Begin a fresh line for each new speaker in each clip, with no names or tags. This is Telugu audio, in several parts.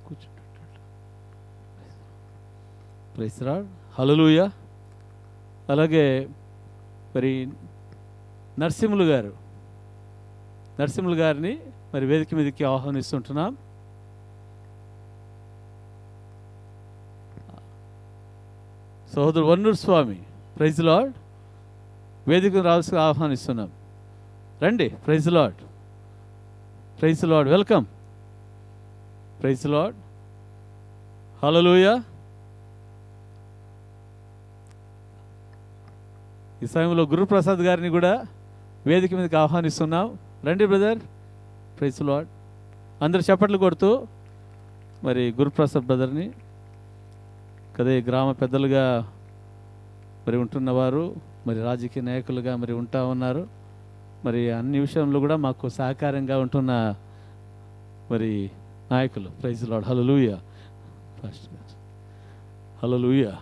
కూర్చుంటాడు. Praise Lord. హల్లెలూయా. అలాగే మరి నరసింహులు గారిని మరి వేదిక మీదకి ఆహ్వానిస్తుంటున్నాం. సోదరు వన్నూరు స్వామి, ప్రైజ్ లార్డ్, వేదికను రావాల్సి ఆహ్వానిస్తున్నాం. రండి. Praise Lord, praise Lord, welcome. Praise Lord. Hallelujah. ఈ సమయంలో గురుప్రసాద్ గారిని కూడా వేదిక మీదకి ఆహ్వానిస్తున్నాం. రండి బ్రదర్. Praise lord. అందరు చప్పట్లు కొడుతూ మరి గురుప్రసాద్ బ్రదర్ని కదా గ్రామ పెద్దలుగా మరి ఉంటున్నవారు, మరి రాజకీయ నాయకులుగా మరి ఉంటా ఉన్నారు. మరి అన్ని విషయంలో కూడా మాకు సహకారంగా ఉంటున్న మరి నాయకులు. Praise Lord. హల్లెలూయా. హల్లెలూయా.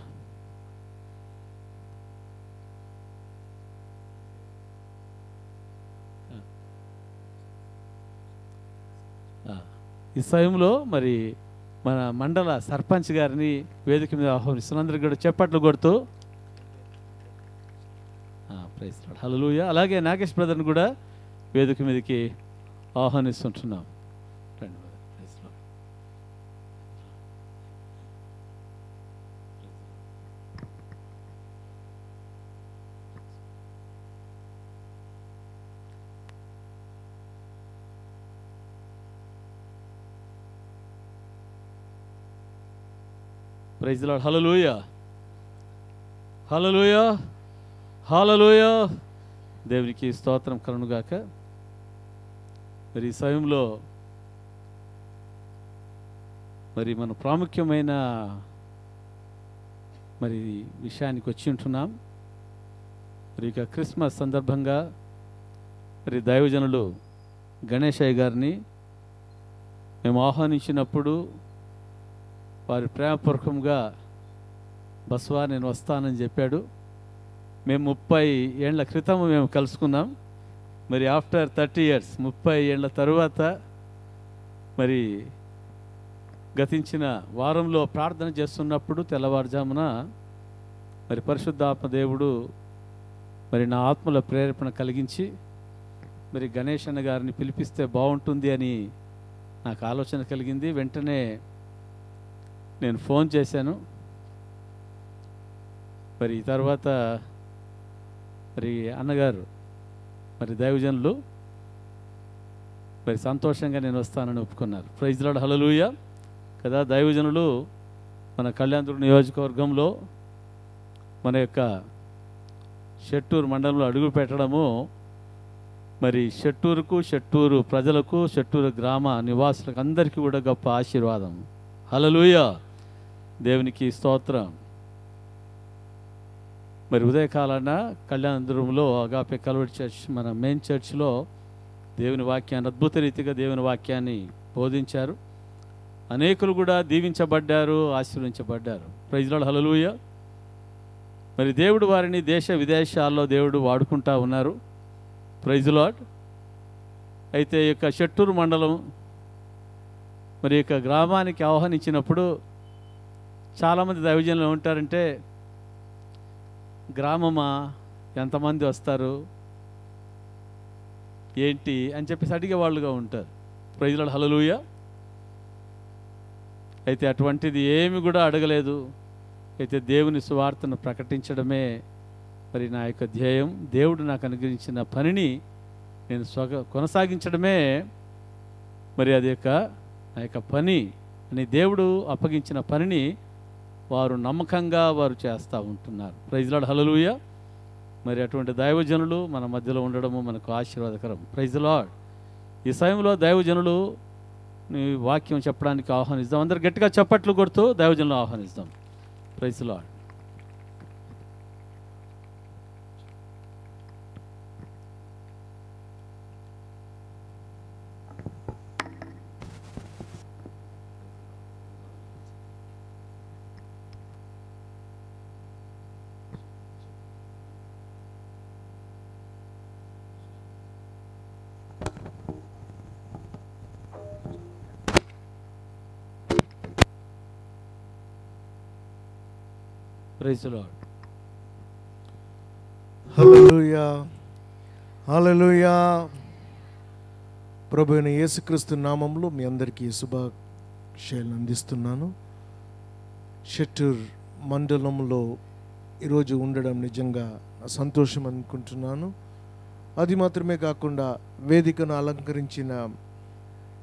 ఈ సమయంలో మరి మన మండల సర్పంచ్ గారిని వేదిక మీద ఆహ్వానిస్తున్న అందరికీ కూడా చప్పట్లు కొడుతూ ప్రైజ్ లార్డ్. హల్లెలూయా. అలాగే నాగేష్ బ్రదర్ని కూడా వేదిక మీదకి ఆహ్వానిస్తుంటున్నాం. రండి brother. Praise Lord. Praise Lord. Hallelujah. Hallelujah. Hallelujah. దేవునికి స్తోత్రం కలుగునుగాక. మరి ఈ సమయంలో మరి మన ప్రాముఖ్యమైన మరి విషయానికి వచ్చి ఉంటున్నాం. మరి ఇక క్రిస్మస్ సందర్భంగా మరి దైవజనులు గణేశయ్య గారిని మేము ఆహ్వానించినప్పుడు వారి ప్రేమపూర్వకంగా బస్వా నేను వస్తానని చెప్పాడు. మేము 30 ఏళ్ల క్రితం మేము కలుసుకున్నాం. మరి ఆఫ్టర్ 30 years 30 ఏళ్ల తరువాత మరి గతించిన వారంలో ప్రార్థన చేస్తున్నప్పుడు తెల్లవారుజామున మరి పరిశుద్ధాత్మ దేవుడు మరి నా ఆత్మలో ప్రేరేపణ కలిగించి మరి గణేష్ అన్న గారిని పిలిపిస్తే బాగుంటుంది అని నాకు ఆలోచన కలిగింది. వెంటనే నేను ఫోన్ చేశాను. మరి తర్వాత మరి అన్నగారు మరి దైవజనులు మరి సంతోషంగా నేను వస్తానని ఒప్పుకున్నారు. Praise Lord. హల్లెలూయా. కదా దైవజనులు మన కళ్యాణదుర్గం నియోజకవర్గంలో మన యొక్క షెట్టూరు మండలంలో అడుగు పెట్టడము మరి షెట్టూరు ప్రజలకు, షెట్టూరు గ్రామ నివాసులకు అందరికీ కూడా గొప్ప ఆశీర్వాదం. హల్లెలూయా. దేవునికి స్తోత్రం. మరి ఉదయకాలాన కళ్యాణదుర్గంలో అగాపే కల్వరి చర్చ్ మన మెయిన్ చర్చ్లో దేవుని వాక్యాన్ని అద్భుత రీతిగా దేవుని వాక్యాన్ని బోధించారు. అనేకులు కూడా దీవించబడ్డారు, ఆశీర్వించబడ్డారు. Praise Lord. హల్లెలూయా. మరి దేవుడు వారిని దేశ విదేశాల్లో దేవుడు వాడుకుంటా ఉన్నారు. Praise Lord. అయితే ఈ యొక్క షెట్టూరు మండలం మరి యొక్క గ్రామానికి ఆహ్వానించినప్పుడు చాలామంది దైవజనులు ఉంటారంటే గ్రామమా, ఎంతమంది వస్తారు ఏంటి అని చెప్పేసి అడిగేవాళ్ళుగా ఉంటారు. Praise Lord. హల్లెలూయా. అయితే అటువంటిది ఏమి కూడా అడగలేదు. అయితే దేవుని సువార్తను ప్రకటించడమే మరి నా యొక్క ధ్యేయం. దేవుడు నాకు అనుగ్రహించిన పనిని నేను కొనసాగించడమే మరి అది నా యొక్క పని అని దేవుడు అప్పగించిన పనిని వారు నమ్మకంగా వారు చేస్తూ ఉంటున్నారు. Praise Lord. హల్లెలూయా. మరి అటువంటి దైవజనులు మన మధ్యలో ఉండడము మనకు ఆశీర్వాదకరం. Praise Lord. ఈ సమయంలో దైవజనులు వాక్యం చెప్పడానికి ఆహ్వానిస్తాం. అందరు గట్టిగా చప్పట్లు కొడుతూ దైవజనులు ఆహ్వానిస్తాం. Praise Lord. Praise the Lord.
Hallelujah, hallelujah. ప్రభువైన యేసుక్రీస్తు నామంలో మీ అందరికీ శుభాశయాలను అందిస్తున్నాను. షెట్టూర్ మండలంలో ఈరోజు ఉండడం నిజంగా సంతోషం అనుకుంటున్నాను. అది మాత్రమే కాకుండా వేదికను అలంకరించిన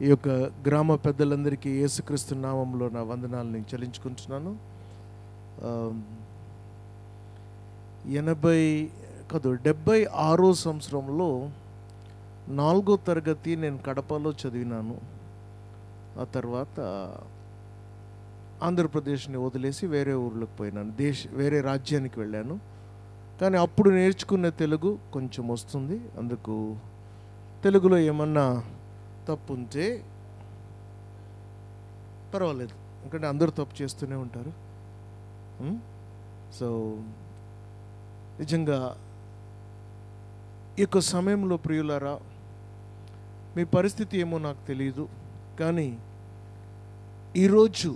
ఈ యొక్క గ్రామ పెద్దలందరికీ యేసుక్రీస్తు నామంలో నా వందనాలను చెల్లించుకుంటున్నాను. 76వ సంవత్సరంలో 4వ తరగతి నేను కడపలో చదివినాను. ఆ తర్వాత ఆంధ్రప్రదేశ్ని వదిలేసి వేరే ఊర్లోకి పోయినాను, వేరే రాజ్యానికి వెళ్ళాను. కానీ అప్పుడు నేర్చుకున్న తెలుగు కొంచెం వస్తుంది. అందుకు తెలుగులో ఏమన్నా తప్పు ఉంటే పర్వాలేదు, ఎందుకంటే అందరూ తప్పు చేస్తూనే ఉంటారు. సో నిజంగా ఈ యొక్క సమయంలో ప్రియులారా, మీ పరిస్థితి ఏమో నాకు తెలియదు, కానీ ఈరోజు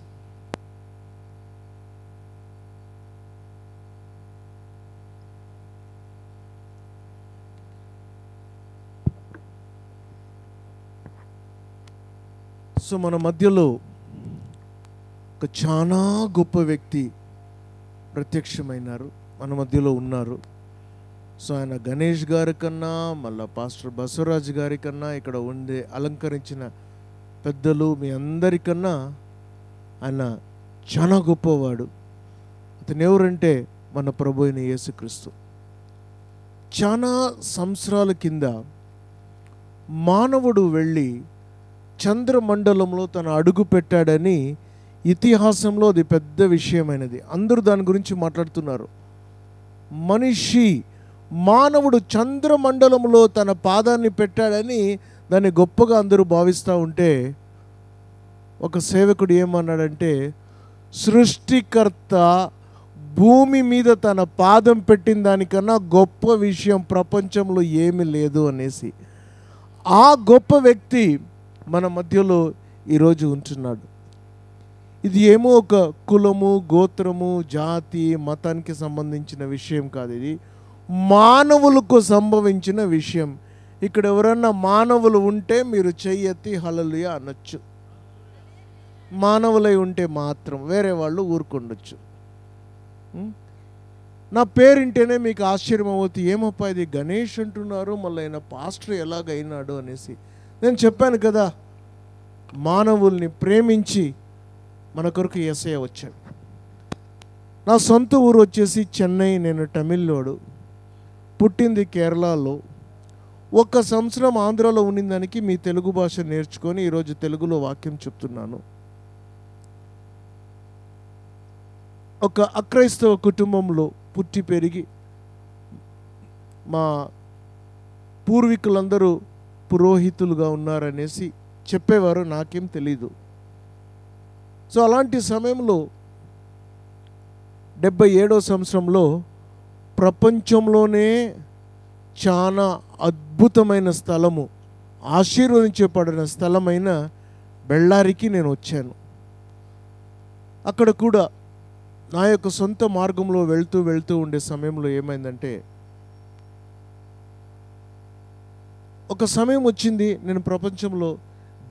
మన మధ్యలో ఒక చాలా గొప్ప వ్యక్తి ప్రత్యక్షమైనారు, మన మధ్యలో ఉన్నారు. సో ఆయన గణేష్ గారి కన్నా, మళ్ళీ పాస్టర్ బసవరాజు గారి కన్నా, ఇక్కడ ఉండే అలంకరించిన పెద్దలు మీ అందరికన్నా ఆయన చాలా గొప్పవాడు. అతను ఎవరంటే మన ప్రభు అయిన యేసుక్రీస్తు. చాలా సంవత్సరాల కింద మానవుడు వెళ్ళి చంద్రమండలంలో తన అడుగు పెట్టాడని ఇతిహాసంలో అది పెద్ద విషయమైనది. అందరూ దాని గురించి మాట్లాడుతున్నారు. మానవుడు చంద్రమండలంలో తన పాదాన్ని పెట్టాడని దాన్ని గొప్పగా అందరూ భావిస్తూ ఉంటే, ఒక సేవకుడు ఏమన్నాడంటే, సృష్టికర్త భూమి మీద తన పాదం పెట్టిన దానికన్నా గొప్ప విషయం ప్రపంచంలో ఏమీ లేదు అనేసి. ఆ గొప్ప వ్యక్తి మన మధ్యలో ఈరోజు ఉంటున్నాడు. ఇది ఏమో ఒక కులము, గోత్రము, జాతి, మతానికి సంబంధించిన విషయం కాదు. ఇది మానవులకు సంభవించిన విషయం. ఇక్కడ ఎవరన్నా మానవులు ఉంటే మీరు చెయ్యెత్తి హల్లెలూయా అనొచ్చు. మానవులై ఉంటే మాత్రం వేరే వాళ్ళు ఊరుకుండొచ్చు. నా పేరింటేనే మీకు ఆశ్చర్యం అవుతుంది, ఏమప్పా ఇది గణేష్ అంటున్నారు, మళ్ళీ ఆయన పాస్టర్ ఎలాగైనాడు అనేసి. నేను చెప్పాను కదా, మానవుల్ని ప్రేమించి మన కొరకు యేసయ్య వచ్చాడు. నా సొంత ఊరు వచ్చేసి చెన్నై, నేను తమిళోడు, పుట్టింది కేరళలో. 1 సంవత్సరం ఆంధ్రాలో ఉన్నదానికి మీ తెలుగు భాష నేర్చుకొని ఈరోజు తెలుగులో వాక్యం చెప్తున్నాను. ఒక అక్రైస్తవ కుటుంబంలో పుట్టి పెరిగి మా పూర్వీకులందరూ పురోహితులుగా ఉన్నారనేసి చెప్పేవారు, నాకేం తెలీదు. సో అలాంటి సమయంలో 77వ సంవత్సరంలో ప్రపంచంలోనే చాలా అద్భుతమైన స్థలము, ఆశీర్వదించబడిన స్థలమైన బెళ్ళారికి నేను వచ్చాను. అక్కడ కూడా నా యొక్క సొంత మార్గంలో వెళ్తూ ఉండే సమయంలో ఏమైందంటే, ఒక సమయం వచ్చింది, నేను ప్రపంచంలో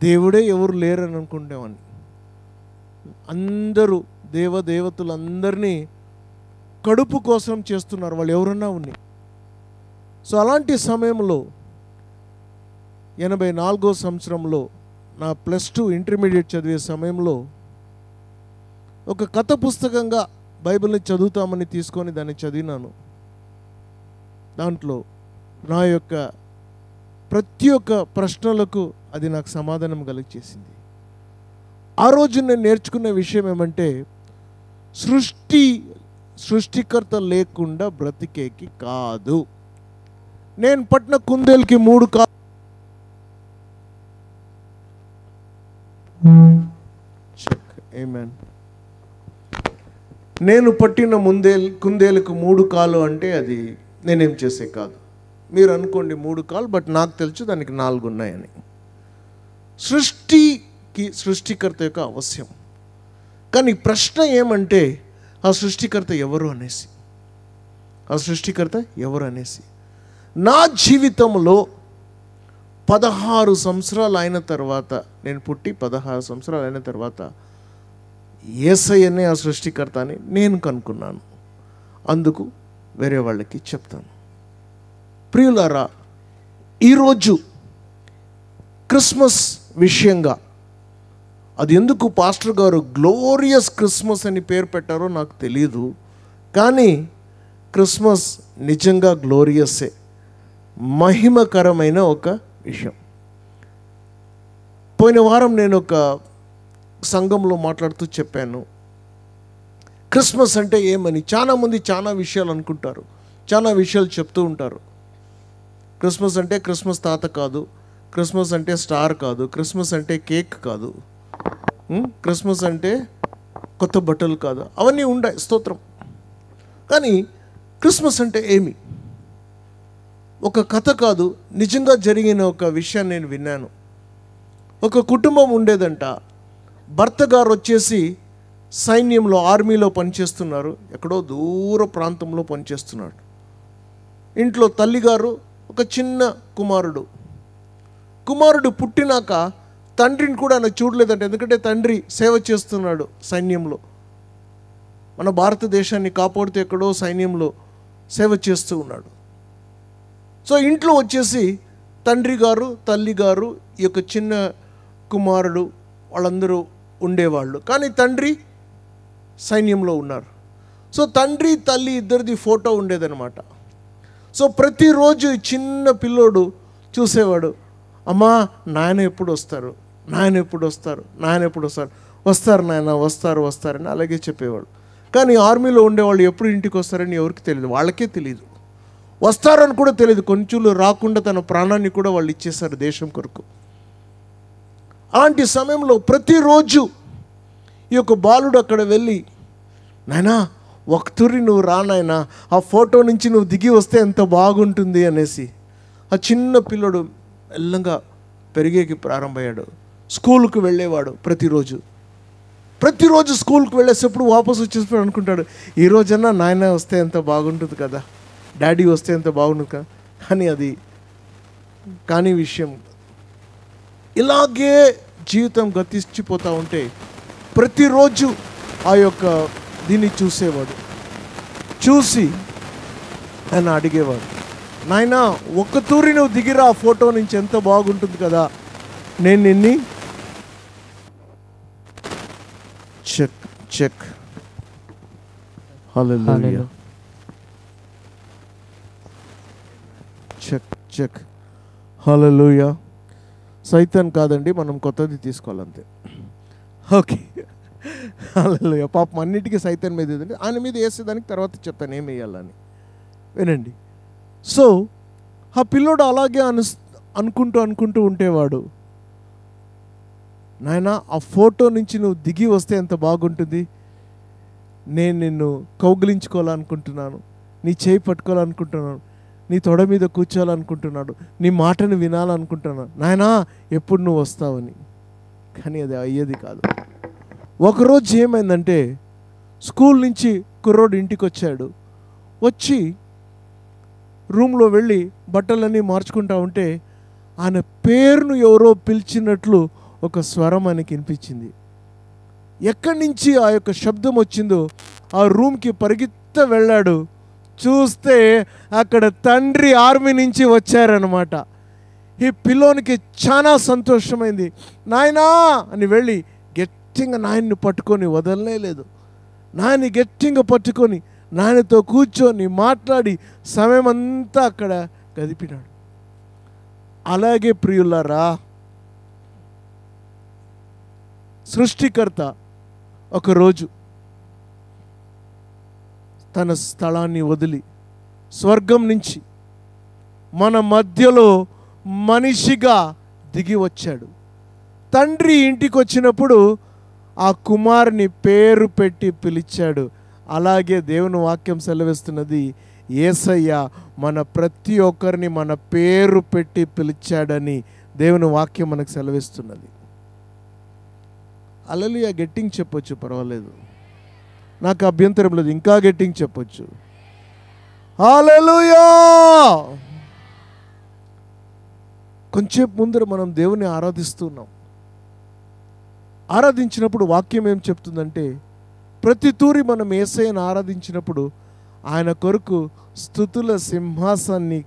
దేవుడే ఎవరు లేరని అనుకునేవాడిని. అందరూ దేవతలందరినీ కడుపు కోసం చేస్తున్నారు, వాళ్ళు ఎవరన్నా ఉన్నాయి. సో అలాంటి సమయంలో 84వ సంవత్సరంలో నా +2 ఇంటర్మీడియట్ చదివే సమయంలో ఒక కథ పుస్తకంగా బైబిల్ని చదువుతామని తీసుకొని దాన్ని చదివినాను. దాంట్లో నా యొక్క ప్రతి ఒక్క ప్రశ్నలకు అది నాకు సమాధానం కలిగజేసింది. ఆ రోజు నేను నేర్చుకున్న విషయం ఏమంటే, సృష్టికర్త లేకుండా బ్రతికేకి కాదు. నేను పట్టిన కుందేలుకి 3 కాళ్ళు. ఆమేన్. నేను పట్టిన కుందేలుకు 3 కాళ్ళు అంటే అది నేనేం చేసే కాదు. మీరు అనుకోండి 3 కాళ్ళు, బట్ నాకు తెలుసు దానికి 4 ఉన్నాయని. సృష్టికర్త యొక్క అవశ్యం. కానీ ప్రశ్న ఏమంటే, ఆ సృష్టికర్త ఎవరు అనేసి, ఆ సృష్టికర్త ఎవరు అనేసి. నా జీవితంలో 16 సంవత్సరాలు అయిన తర్వాత, నేను పుట్టి 16 సంవత్సరాలు అయిన తర్వాత యేసయ్యనే ఆ సృష్టికర్త అని నేను కనుక్కున్నాను. అందుకు వేరే వాళ్ళకి చెప్తాను. ప్రియులారా, ఈరోజు క్రిస్మస్ విషయంగా, అది ఎందుకు పాస్టర్ గారు గ్లోరియస్ క్రిస్మస్ అని పేరు పెట్టారో నాకు తెలియదు, కానీ క్రిస్మస్ నిజంగా గ్లోరియస్సే, మహిమకరమైన ఒక విషయం. పోయిన వారం నేను ఒక సంఘంలో మాట్లాడుతూ చెప్పాను, క్రిస్మస్ అంటే ఏమని. చాలామంది చాలా విషయాలు అనుకుంటారు, చాలా విషయాలు చెప్తూ ఉంటారు. క్రిస్మస్ అంటే క్రిస్మస్ తాత కాదు, క్రిస్మస్ అంటే స్టార్ కాదు, క్రిస్మస్ అంటే కేక్ కాదు, క్రిస్మస్ అంటే కొత్త బట్టలు కాదు, అవన్నీ ఉన్నాయి, స్తోత్రం. కానీ క్రిస్మస్ అంటే ఏమి? ఒక కథ కాదు, నిజంగా జరిగిన ఒక విషయాన్ని నేను విన్నాను. ఒక కుటుంబం ఉండేదంట. భర్త గారు వచ్చేసి సైన్యంలో, ఆర్మీలో పనిచేస్తున్నారు, ఎక్కడో దూర ప్రాంతంలో పనిచేస్తున్నాడు. ఇంట్లో తల్లిగారు, ఒక చిన్న కుమారుడు పుట్టినాక తండ్రిని కూడా ఆయన చూడలేదంట. ఎందుకంటే తండ్రి సేవ చేస్తున్నాడు సైన్యంలో, మన భారతదేశాన్ని కాపాడుతూ ఎక్కడో సైన్యంలో సేవ చేస్తూ ఉన్నాడు. సో ఇంట్లో వచ్చేసి తండ్రి గారు, తల్లి గారు, ఈ యొక్క చిన్న కుమారుడు, వాళ్ళందరూ ఉండేవాళ్ళు. కానీ తండ్రి సైన్యంలో ఉన్నారు. సో తండ్రి తల్లి ఇద్దరిది ఫోటో ఉండేదన్నమాట. సో ప్రతిరోజు చిన్న పిల్లోడు చూసేవాడు, అమ్మా నాయన ఎప్పుడు వస్తారు, నాయన ఎప్పుడు వస్తారు, నాయన ఎప్పుడు వస్తారు, వస్తారు నాయన, వస్తారని అలాగే చెప్పేవాడు. కానీ ఆర్మీలో ఉండేవాళ్ళు ఎప్పుడు ఇంటికి వస్తారని ఎవరికి తెలియదు, వాళ్ళకే తెలియదు, వస్తారని కూడా తెలియదు. కొంచెం రాకుండా తన ప్రాణాన్ని కూడా వాళ్ళు ఇచ్చేశారు దేశం కొరకు. అలాంటి సమయంలో ప్రతిరోజు ఈ యొక్క బాలుడు అక్కడ వెళ్ళి, నాయనా ఒకతూరి నువ్వు రానాయనా, ఆ ఫోటో నుంచి నువ్వు దిగి వస్తే ఎంత బాగుంటుంది అనేసి ఆ చిన్న పిల్లడు మెల్లగా పెరిగేకి ప్రారంభమయ్యాడు. స్కూల్కి వెళ్ళేవాడు. ప్రతిరోజు స్కూల్కి వెళ్ళేటప్పుడు వాపసు వచ్చేసిపోయి అనుకుంటాడు, ఈరోజన్నా నాయన వస్తే ఎంత బాగుంటుంది కదా, డాడీ వస్తే ఎంత బాగుంటుంది కదా. కానీ అది కాని విషయం. ఇలాగే జీవితం గతించిపోతూ ఉంటే ప్రతిరోజు ఆ యొక్క దీన్ని చూసేవాడు. చూసి ఆయన అడిగేవాడు, నాయనా ఒక్క తూరి నువ్వు దిగిరా ఆ ఫోటో నుంచి, ఎంత బాగుంటుంది కదా, నేను నిన్ని చెక్ హల్లెలూయా చెక్ హల్లెలూయా. సైతాన్ కాదండి, మనం కొత్తది తీసుకోవాలంతే. ఓకే హల్లెలూయా. పాపం అన్నిటికీ సైతాన్ మీద ఏదండి, ఆయన మీద వేసేదానికి తర్వాత చెప్తాను ఏం వేయాలని. వినండి. సో ఆ పిల్లోడు అలాగే అనుకుంటూ ఉంటేవాడు, నాయనా ఆ ఫోటో నుంచి నువ్వు దిగి వస్తే ఎంత బాగుంటుంది, నేను నిన్ను కౌగిలించుకోవాలనుకుంటున్నాను, నీ చేయి పట్టుకోవాలనుకుంటున్నాను, నీ తొడ మీద కూర్చోవాలనుకుంటున్నాడు, నీ మాటను వినాలనుకుంటున్నాను, నాయనా ఎప్పుడు నువ్వు వస్తావని. కానీ అది అయ్యేది కాదు. ఒకరోజు ఏమైందంటే, స్కూల్ నుంచి కుర్రోడు ఇంటికి వచ్చాడు. వచ్చి రూమ్లో వెళ్ళి బట్టలన్నీ మార్చుకుంటా ఉంటే ఆయన పేరును ఎవరో పిలిచినట్లు ఒక స్వరం ఆయనకి వినిపించింది. ఎక్కడి నుంచి ఆ యొక్క శబ్దం వచ్చిందో ఆ రూమ్కి పరిగెత్త వెళ్ళాడు. చూస్తే అక్కడ తండ్రి ఆర్మీ నుంచి వచ్చారనమాట. ఈ పిల్లోనికి చాలా సంతోషమైంది. నాయనా అని వెళ్ళి గట్టిగా నాయన్ని పట్టుకొని వదలనే లేదు. నాయన్ని గట్టిగా పట్టుకొని నాయనతో కూర్చొని మాట్లాడి సమయం అంతా అక్కడ గదిపినాడు. అలాగే ప్రియులారా, సృష్టికర్త ఒకరోజు తన స్థలాన్ని వదిలి స్వర్గం నుంచి మన మధ్యలో మనిషిగా దిగి వచ్చాడు. తండ్రి ఇంటికి వచ్చినప్పుడు ఆ కుమారుని పేరు పెట్టి పిలిచాడు. అలాగే దేవుని వాక్యం సెలవిస్తున్నది, యేసయ్య మన ప్రతి ఒక్కరిని మన పేరు పెట్టి పిలిచాడని దేవుని వాక్యం మనకు సెలవిస్తున్నది. హల్లెలూయా. గట్టిగా చెప్పొచ్చు, పర్వాలేదు. నాకు అభ్యంతరం లేదు, ఇంకా గట్టిగా చెప్పొచ్చు. హల్లెలూయా. కొంచెం ముందర మనం దేవుని ఆరాధిస్తున్నాం. ఆరాధించినప్పుడు వాక్యం ఏం చెప్తుందంటే, ప్రతి తూరి మనం యేసయ్యను ఆరాధించినప్పుడు ఆయన కొరకు స్తుతుల సింహాసాన్ని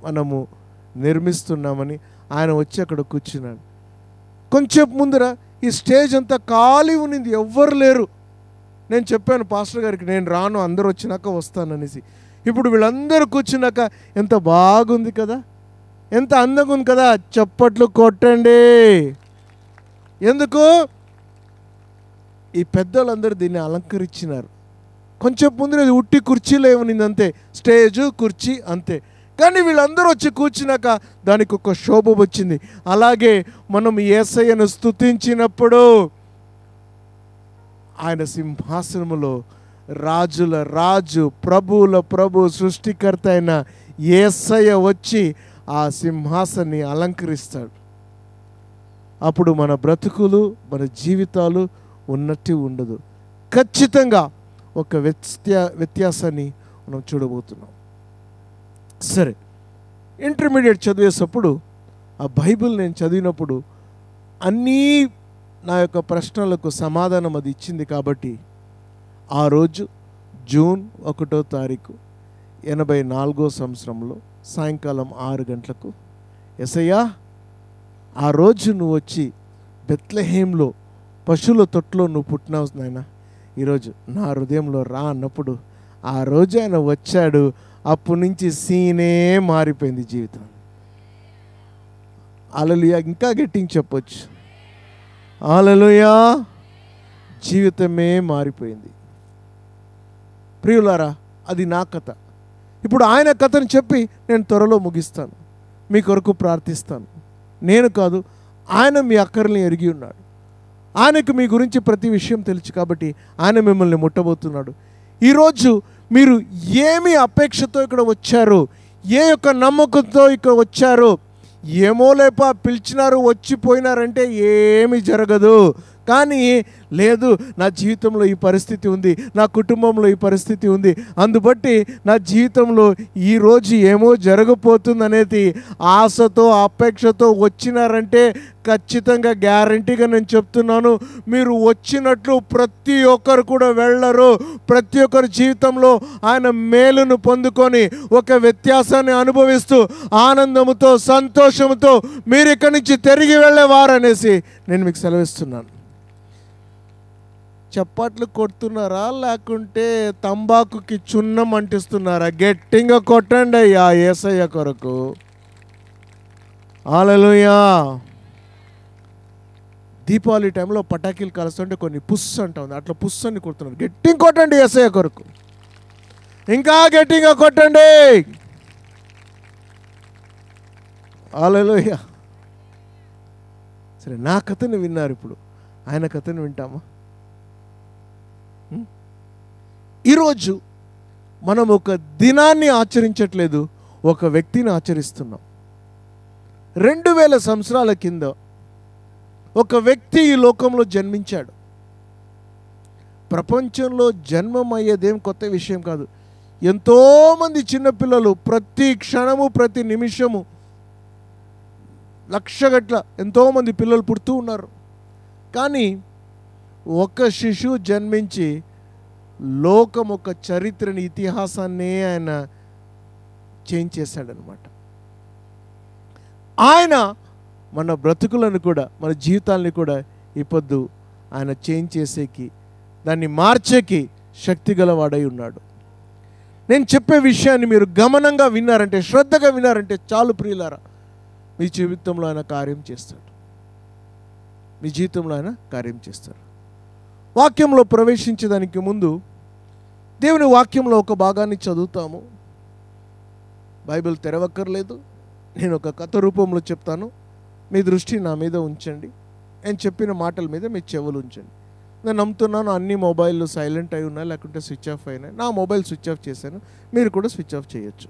మనము నిర్మిస్తున్నామని ఆయన వచ్చి అక్కడ కూర్చున్నాడు. కొంచెం ముందర ఈ స్టేజ్ అంతా ఖాళీ ఉన్నింది, ఎవ్వరు లేరు. నేను చెప్పాను పాస్టర్ గారికి, నేను రాను, అందరూ వచ్చినాక వస్తాననేసి. ఇప్పుడు వీళ్ళందరూ కూర్చున్నాక ఎంత బాగుంది కదా, ఎంత అందంగా ఉంది కదా. చప్పట్లు కొట్టండి. ఎందుకు? ఈ పెద్దోళ్ళందరూ దీన్ని అలంకరించినారు. కొంచెం ముందు ఇది ఉట్టి కుర్చీలో ఏమనింది అంతే, స్టేజు కుర్చీ అంతే. కానీ వీళ్ళందరూ వచ్చి కూర్చున్నాక దానికి ఒక శోభ వచ్చింది. అలాగే మనం యేసయ్యను స్తుతించినప్పుడు ఆయన సింహాసనములో రాజుల రాజు, ప్రభువుల ప్రభు, సృష్టికర్త అయిన యేసయ్య వచ్చి ఆ సింహాసనాన్ని అలంకరిస్తాడు. అప్పుడు మన బ్రతుకులు, మన జీవితాలు ఉన్నట్టు ఉండదు. ఖచ్చితంగా ఒక వ్యత్యాసాన్ని మనం చూడబోతున్నాం. సరే, ఇంటర్మీడియట్ చదివేటప్పుడు ఆ బైబిల్ నేను చదివినప్పుడు అన్నీ నా యొక్క ప్రశ్నలకు సమాధానం అది ఇచ్చింది. కాబట్టి ఆ రోజు జూన్ 1వ తారీఖు 84వ సంవత్సరంలో సాయంకాలం 6 గంటలకు, యేసయ్యా ఆ రోజు నువ్వు వచ్చి బెత్లెహేంలో పశువుల తొట్టులో నువ్వు పుట్టినావు నాయనా, ఈరోజు నా హృదయంలో రా అన్నప్పుడు ఆ రోజు ఆయన వచ్చాడు. అప్పటి నుంచి సీనే మారిపోయింది జీవితం. హల్లెలూయా. ఇంకా గట్టిగా చెప్పొచ్చు, హల్లెలూయా. జీవితమే మారిపోయింది. ప్రియులారా, అది నా కథ. ఇప్పుడు ఆయన కథను చెప్పి నేను త్వరలో ముగిస్తాను. మీ కొరకు ప్రార్థిస్తాను. నేను కాదు, ఆయన మీ అక్కర్ని ఎరిగి ఉన్నాడు. ఆయనకు మీ గురించి ప్రతి విషయం తెలుసు. కాబట్టి ఆయన మిమ్మల్ని ముట్టబోతున్నాడు. ఈరోజు మీరు ఏమి అపేక్షతో ఇక్కడ వచ్చారు, ఏ యొక్క నమ్మకంతో ఇక్కడ వచ్చారు? ఏమో లేపా పిలిచినారు వచ్చిపోయినారంటే ఏమి జరగదు. కానీ లేదు, నా జీవితంలో ఈ పరిస్థితి ఉంది, నా కుటుంబంలో ఈ పరిస్థితి ఉంది, అందుబట్టి నా జీవితంలో ఈరోజు ఏమో జరగబోతుంది అనేది ఆశతో అపేక్షతో వచ్చినారంటే ఖచ్చితంగా గ్యారంటీగా నేను చెప్తున్నాను, మీరు వచ్చినట్లు ప్రతి ఒక్కరు కూడా వెళ్ళరు. ప్రతి ఒక్కరి జీవితంలో ఆయన మేలును పొందుకొని ఒక వ్యత్యాసాన్ని అనుభవిస్తూ ఆనందముతో సంతోషంతో మీరు ఇక్కడి నుంచి తిరిగి వెళ్ళేవారనేసి నేను మీకు సెలవిస్తున్నాను. చప్పట్లు కొడుతున్నారా లేకుంటే తంబాకుకి చున్నం అంటిస్తున్నారా? గట్టిగా కొట్టండి అయ్యా యేసయ్య కొరకు. హల్లెలూయా. దీపావళి టైంలో పటాకీలు కలుస్తుంటే కొన్ని పుస్ అంటా ఉంది, అట్లా పుస్ అని కొడుతున్నారు. గట్టిగా కొట్టండి యేసయ్య కొరకు, ఇంకా గట్టిగా కొట్టండి. హల్లెలూయా. సరే, నా కథను విన్నారు, ఇప్పుడు ఆయన కథను వింటామా? ఈరోజు మనం ఒక దినాన్ని ఆచరించట్లేదు, ఒక వ్యక్తిని ఆచరిస్తున్నాం. 2000 సంవత్సరాల కింద ఒక వ్యక్తి ఈ లోకంలో జన్మించాడు. ప్రపంచంలో జన్మమయ్యేదేం కొత్త విషయం కాదు. ఎంతోమంది చిన్నపిల్లలు ప్రతి క్షణము ప్రతి నిమిషము లక్షగట్ల ఎంతోమంది పిల్లలు పుడుతూ ఉన్నారు. కానీ ఒక శిశువు జన్మించి లోకం ఒక చరిత్రని, ఇతిహాసాన్నే ఆయన చేంజ్ చేశాడనమాట. ఆయన మన బ్రతుకులను కూడా, మన జీవితాలని కూడా ఈ పొద్దు ఆయన చేంజ్ చేసేకి, దాన్ని మార్చేకి శక్తి గలవాడై ఉన్నాడు. నేను చెప్పే విషయాన్ని మీరు గమనంగా విన్నారంటే, శ్రద్ధగా విన్నారంటే చాలు ప్రియులారా, మీ జీవితంలో ఆయన కార్యం చేస్తాడు. మీ జీవితంలో ఆయన కార్యం చేస్తారు. వాక్యంలో ప్రవేశించడానికి ముందు దేవుని వాక్యంలో ఒక భాగాన్ని చదువుతాము. బైబిల్ తెరవక్కర్లేదు, నేను ఒక కథ రూపంలో చెప్తాను. మీ దృష్టి నా మీద ఉంచండి, నేను చెప్పిన మాటల మీద మీ చెవులు ఉంచండి. నేను నమ్ముతున్నాను అన్ని మొబైల్ సైలెంట్ అయి ఉన్నాయి, లేకుంటే స్విచ్ ఆఫ్ అయినాయి. నా మొబైల్ స్విచ్ ఆఫ్ చేశాను, మీరు కూడా స్విచ్ ఆఫ్ చేయొచ్చు.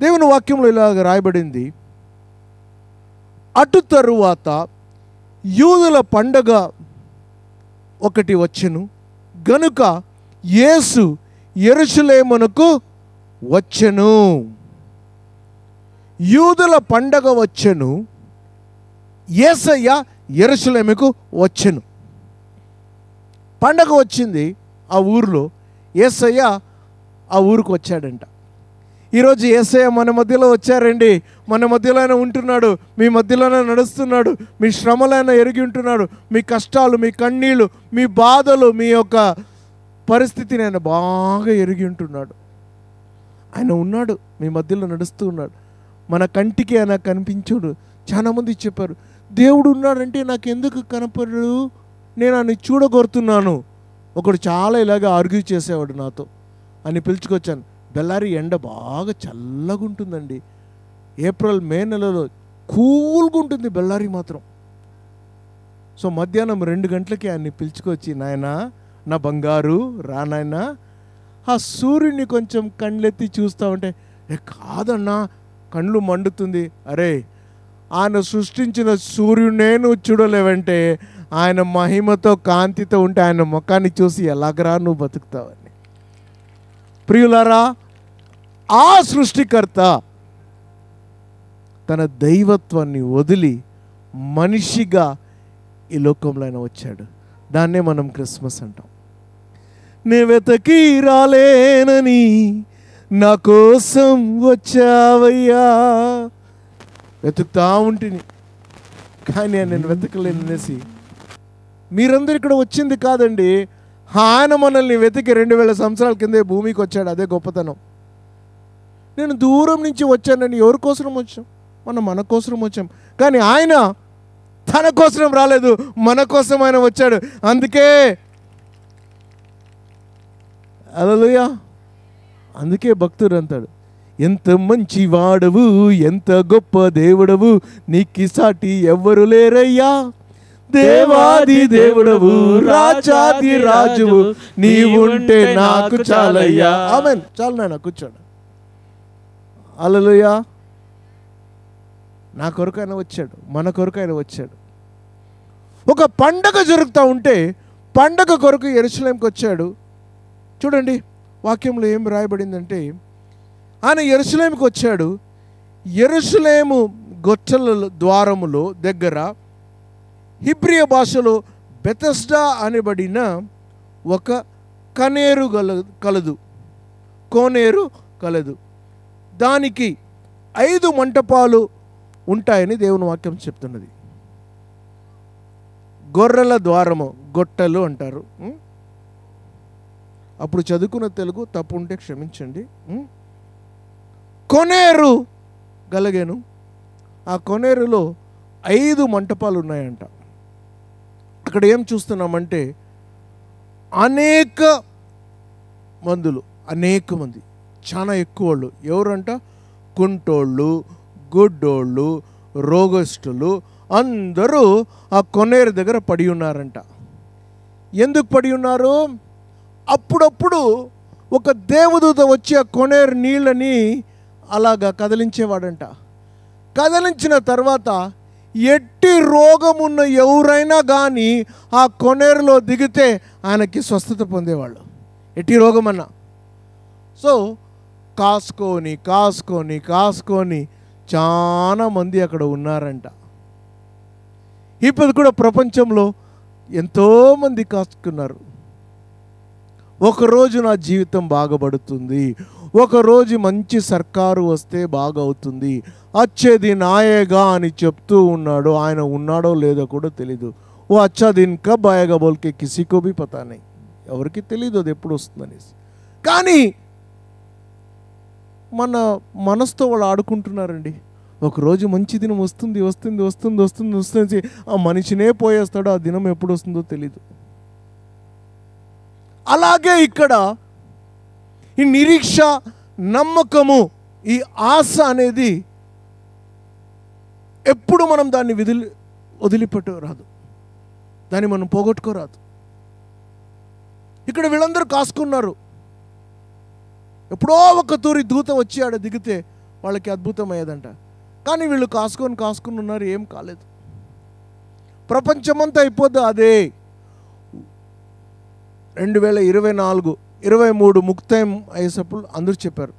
దేవుని వాక్యంలో ఇలాగ రాయబడింది, అటు తరువాత యూదుల పండగ ఒకటి వచ్చెను, గనుక యేసు యెరూషలేమునకు వచ్చెను. యూదుల పండగ వచ్చెను, యేసయ్య యెరూషలేముకు వచ్చెను. పండగ వచ్చింది ఆ ఊరిలో, యేసయ్య ఆ ఊరికి వచ్చాడంట. ఈరోజు యేసయ్య మన మధ్యలో వచ్చారండి. మన మధ్యలో ఆయన ఉంటున్నాడు, మీ మధ్యలోనే నడుస్తున్నాడు. మీ శ్రమలైనా ఎరిగి ఉంటున్నాడు. మీ కష్టాలు, మీ కన్నీళ్ళు, మీ బాధలు, మీ యొక్క పరిస్థితిని ఆయన బాగా ఎరిగి ఉంటున్నాడు. ఆయన ఉన్నాడు, మీ మధ్యలో నడుస్తూ ఉన్నాడు. మన కంటికి ఆయన కనిపించుడు. చాలామంది చెప్పారు, దేవుడు ఉన్నాడంటే నాకు ఎందుకు కనపడడు, నేను ఆయన చూడగోరుతున్నాను. ఒకడు చాలా ఇలాగ ఆర్గ్యూ చేసేవాడు నాతో. అని పిలుచుకొచ్చాను. బెల్లారి ఎండ బాగా చల్లగా ఉంటుందండి. ఏప్రిల్ మే నెలలో కూల్గా ఉంటుంది బెల్లారి మాత్రం. సో మధ్యాహ్నం 2 గంటలకి ఆయన్ని పిలుచుకొచ్చి, నాయనా నా బంగారు రా నాయనా, ఆ సూర్యుడిని కొంచెం కళ్ళెత్తి చూస్తా ఉంటే, కాదన్నా కళ్ళు మండుతుంది. అరే, ఆయన సృష్టించిన సూర్యుడినే నువ్వు చూడలేవంటే ఆయన మహిమతో కాంతితో ఉంటే ఆయన ముఖాన్ని చూసి ఎలాగరా నువ్వు బతుకుతావని. ప్రియులారా, ఆ సృష్టికర్త తన దైవత్వాన్ని వదిలి మనిషిగా ఈ లోకంలో ఆయన వచ్చాడు. దాన్నే మనం క్రిస్మస్ అంటాం. నే వెతకి రాలేనని నా కోసం వచ్చావయ్యా. వెతుకుతా ఉంటుంది కానీ నేను వెతకలేననేసి మీరందరూ ఇక్కడ వచ్చింది కాదండి. ఆయన మనల్ని వెతికి 2000 సంవత్సరాల కిందే భూమికి వచ్చాడు. అదే గొప్పతనం. నేను దూరం నుంచి వచ్చానని ఎవరి కోసం వచ్చాం? మన కోసం వచ్చాం. కానీ ఆయన తన కోసం రాలేదు, మన కోసం ఆయన వచ్చాడు. అందుకే హల్లెలూయా. అందుకే భక్తుడు అంటాడు, ఎంత మంచి వాడవు, ఎంత గొప్ప దేవుడవు, నీకి సాటి ఎవ్వరు లేరయ్యా. దేవాది దేవుడవు, రాజాది రాజువు, నీవుంటే నాకు చాలయ్యా. ఆమేన్. చాలు నాయన, కూర్చోండి. హల్లెలూయా. నా కొరకు ఆయన వచ్చాడు, మన కొరకు ఆయన వచ్చాడు. ఒక పండగ జరుగుతూ ఉంటే పండగ కొరకు యెరూషలేముకి వచ్చాడు. చూడండి వాక్యంలో ఏం రాయబడిందంటే, ఆయన యెరూషలేముకి వచ్చాడు. యెరూషలేము గొట్టల ద్వారములో దగ్గర హిబ్రియ భాషలో బెతెస్డా అనబడిన ఒక కనేరు కలదు, కోనేరు కలదు. దానికి 5 మంటపాలు ఉంటాయని దేవుని వాక్యం చెప్తున్నది. గొర్రెల ద్వారము, గొట్టలు అంటారు. అప్పుడు చదువుకున్న తెలుగు తప్పు ఉంటే క్షమించండి. కొనేరు గలగేను. ఆ కొనేరులో 5 మంటపాలు ఉన్నాయంట. అక్కడ ఏం చూస్తున్నామంటే అనేక మంది, చాలా ఎక్కువ వాళ్ళు. ఎవరంట? కుంటోళ్ళు, గుడ్డోళ్ళు, రోగస్తులు అందరూ ఆ కొనేరు దగ్గర పడి ఉన్నారంట. ఎందుకు పడి ఉన్నారు? అప్పుడప్పుడు ఒక దేవదూత వచ్చి ఆ కొనేరు నీళ్ళని అలాగా కదిలించేవాడంట. కదిలించిన తర్వాత ఎట్టి రోగమున్న ఎవరైనా కానీ ఆ కొనేరులో దిగితే ఆయనకి స్వస్థత పొందేవాళ్ళు, ఎట్టి రోగమన్నా. సో కాసుకొని చాలా మంది అక్కడ ఉన్నారంట. ఇప్పుడు కూడా ప్రపంచంలో ఎంతోమంది కాసుకున్నారు. ఒకరోజు నా జీవితం బాగుపడుతుంది, ఒకరోజు మంచి సర్కారు వస్తే బాగవుతుంది, అచ్చేది నాయేగా అని చెప్తూ ఉన్నాడు. ఆయన ఉన్నాడో లేదో కూడా తెలీదు. ఓ అచ్చా దిన్ కబ్ ఆయేగా బోల్కే కిసీకో భీ పతా నహీ, ఎవరికి తెలీదు అది ఎప్పుడు వస్తుందనేసి. కానీ మన మనసుతో వాళ్ళు ఆడుకుంటున్నారండి. ఒకరోజు మంచి దినం వస్తుంది, ఆ మనిషినే పోయేస్తాడు, ఆ దినం ఎప్పుడు వస్తుందో తెలీదు. అలాగే ఇక్కడ ఈ నిరీక్ష, నమ్మకము, ఈ ఆశ అనేది ఎప్పుడు మనం దాన్ని వదిలిపెట్టరాదు, దాన్ని మనం పోగొట్టుకోరాదు. ఇక్కడ వీళ్ళందరూ కాసుకున్నారు. ఎప్పుడో ఒక తూరి దూత వచ్చి ఆడ దిగితే వాళ్ళకి అద్భుతం అయ్యేదంట. కానీ వీళ్ళు కాసుకొని ఉన్నారు, ఏం కాలేదు. ప్రపంచమంతా అయిపోద్ది అదే. 2024, 23 ముక్తాయం అయ్యేటప్పుడు అందరూ చెప్పారు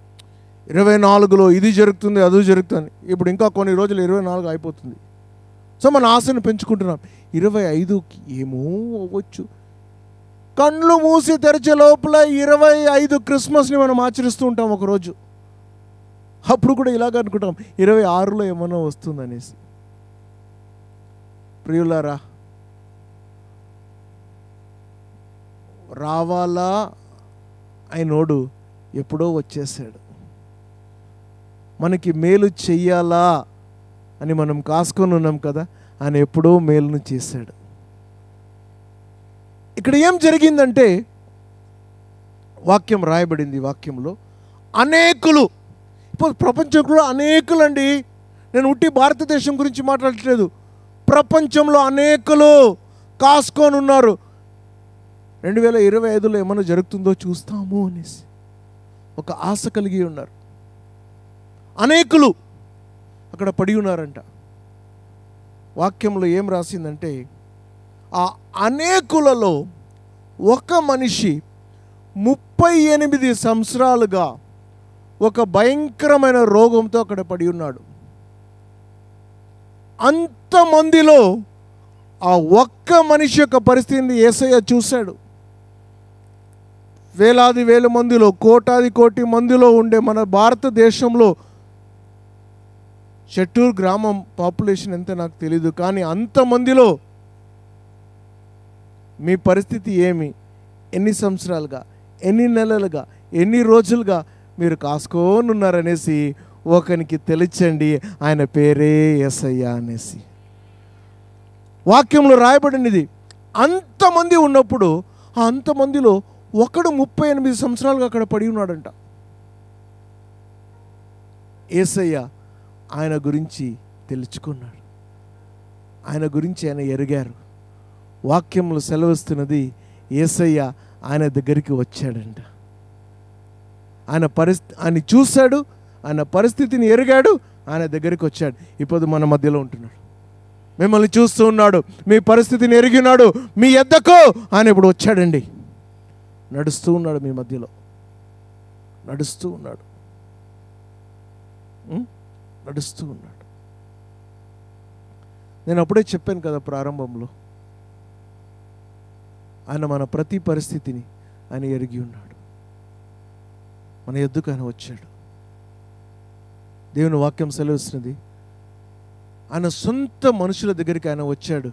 24లో ఇది జరుగుతుంది అది జరుగుతుంది. ఇప్పుడు ఇంకా కొన్ని రోజులు 24 అయిపోతుంది. సో మన ఆశను పెంచుకుంటున్నాం. 25కి ఏమో అవ్వచ్చు. కళ్ళు మూసి తెరిచే లోపల 25 క్రిస్మస్ని మనం ఆచరిస్తూ ఉంటాం ఒకరోజు. అప్పుడు కూడా ఇలాగ అనుకుంటాం 26లో ఏమన్నా వస్తుందనేసి. ప్రియులారా, రావాలా అయినోడు ఎప్పుడో వచ్చేసాడు. మనకి మేలు చెయ్యాలా అని మనం కాసుకొని ఉన్నాం కదా, ఆయన ఎప్పుడో మేలును చేశాడు. ఇక్కడ ఏం జరిగిందంటే వాక్యం రాయబడింది. వాక్యంలో అనేకులు, ఇప్పుడు ప్రపంచంలో అనేకులండి. నేను ఉట్టి భారతదేశం గురించి మాట్లాడట్లేదు. ప్రపంచంలో అనేకులు కాసుకొని ఉన్నారు. 2025లో ఏమైనా జరుగుతుందో చూస్తాము అనేసి ఒక ఆశ కలిగి ఉన్నారు. అనేకులు అక్కడ పడి ఉన్నారంట. వాక్యంలో ఏం రాసిందంటే ఆ అనేకులలో ఒక మనిషి 38 సంవత్సరాలుగా ఒక భయంకరమైన రోగంతో అక్కడ పడి ఉన్నాడు. అంతమందిలో ఆ ఒక్క మనిషి యొక్క పరిస్థితిని యేసయ్య చూశాడు. వేలాది వేల మందిలో, కోటాది కోటి మందిలో ఉండే మన భారతదేశంలో చెట్టూరు గ్రామం పాపులేషన్ ఎంత నాకు తెలీదు, కానీ అంతమందిలో మీ పరిస్థితి ఏమి, ఎన్ని సంవత్సరాలుగా, ఎన్ని నెలలుగా, ఎన్ని రోజులుగా మీరు కాసుకొని ఉన్నారనేసి ఒకనికి తెలియచండి. ఆయన పేరే యేసయ్య అనేసి వాక్యంలో రాయబడినది. అంతమంది ఉన్నప్పుడు ఆ అంతమందిలో ఒకడు 38 సంవత్సరాలుగా అక్కడ పడి ఉన్నాడంట. యేసయ్య ఆయన గురించి తెలుసుకున్నాడు. ఆయన గురించి ఆయన ఎరిగారు. వాక్యంలో సెలవిస్తున్నది యేసయ్య ఆయన దగ్గరికి వచ్చాడంట. ఆయన చూశాడు, ఆయన పరిస్థితిని ఎరిగాడు, ఆయన దగ్గరికి వచ్చాడు. ఇప్పుడు మన మధ్యలో ఉంటున్నాడు. మిమ్మల్ని చూస్తూ ఉన్నాడు, మీ పరిస్థితిని ఎరిగినాడు. మీ ఎద్దకు ఆయన ఇప్పుడు వచ్చాడండి. నడుస్తూ ఉన్నాడు, మీ మధ్యలో నడుస్తూ ఉన్నాడు, నడుస్తూ ఉన్నాడు. నేను అప్పుడే చెప్పాను కదా ప్రారంభంలో, ఆయన మన ప్రతి పరిస్థితిని ఆయన ఎరిగి ఉన్నాడు. మన ఎద్దుకు ఆయన వచ్చాడు. దేవుని వాక్యం సెలవిస్తున్నది, ఆయన సొంత మనుషుల దగ్గరికి ఆయన వచ్చాడు,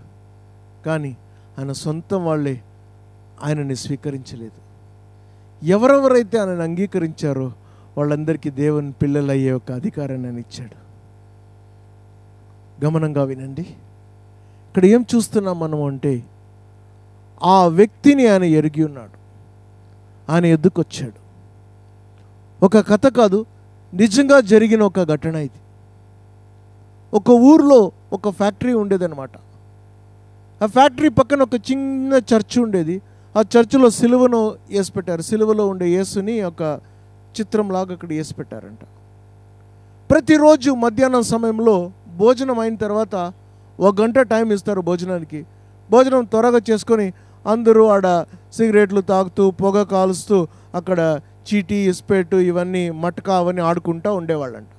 కానీ ఆయన సొంతం వాళ్ళే ఆయనని స్వీకరించలేదు. ఎవరెవరైతే ఆయనను అంగీకరించారో వాళ్ళందరికీ దేవుని పిల్లలయ్యే ఒక అధికారాన్ని ఆయన ఇచ్చాడు. గమనంగా వినండి. ఇక్కడ ఏం చూస్తున్నాం మనం అంటే, ఆ వ్యక్తిని ఆయన ఎరిగి ఉన్నాడు. ఆయన ఎద్దుకొచ్చాడు. ఒక కథ కాదు, నిజంగా జరిగిన ఒక ఘటన ఇది. ఒక ఊర్లో ఒక ఫ్యాక్టరీ ఉండేదన్నమాట. ఆ ఫ్యాక్టరీ పక్కన ఒక చిన్న చర్చ్ ఉండేది. ఆ చర్చిలో సిలువను వేసి పెట్టారు. సిలువలో ఉండే యేసుని ఒక చిత్రంలాగా అక్కడ వేసి పెట్టారంట. ప్రతిరోజు మధ్యాహ్నం సమయంలో భోజనం అయిన తర్వాత 1 గంట టైం ఇస్తారు భోజనానికి. భోజనం త్వరగా చేసుకొని అందరూ ఆడ సిగరెట్లు తాగుతూ, పొగ కాలుస్తూ, అక్కడ చీటీ, ఇస్పేటు, ఇవన్నీ మటకా అవన్నీ ఆడుకుంటూ ఉండేవాళ్ళంట.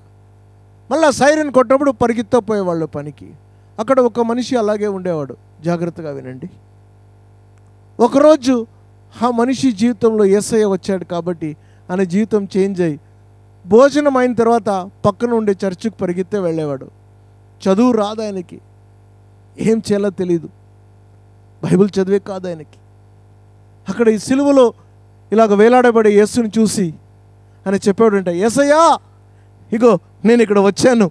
మళ్ళీ సైరన్ కొట్టినప్పుడు పరిగెత్తపోయేవాళ్ళు పనికి. అక్కడ ఒక మనిషి అలాగే ఉండేవాడు. జాగ్రత్తగా వినండి. ఒకరోజు ఆ మనిషి జీవితంలో యేసయ్య వచ్చాడు కాబట్టి ఆయన జీవితం చేంజ్ అయ్యి భోజనం అయిన తర్వాత పక్కన ఉండే చర్చికి పరిగెత్తే వెళ్ళేవాడు. చదువు రాదు ఆయనకి, ఏం చేయాలో తెలీదు, బైబిల్ చదివే కాదు ఆయనకి. అక్కడ ఈ సిలువలో ఇలాగ వేలాడబడే యేసుని చూసి ఆయన చెప్పేవాడంట, యేసయ్యా ఇగో నేను ఇక్కడ వచ్చాను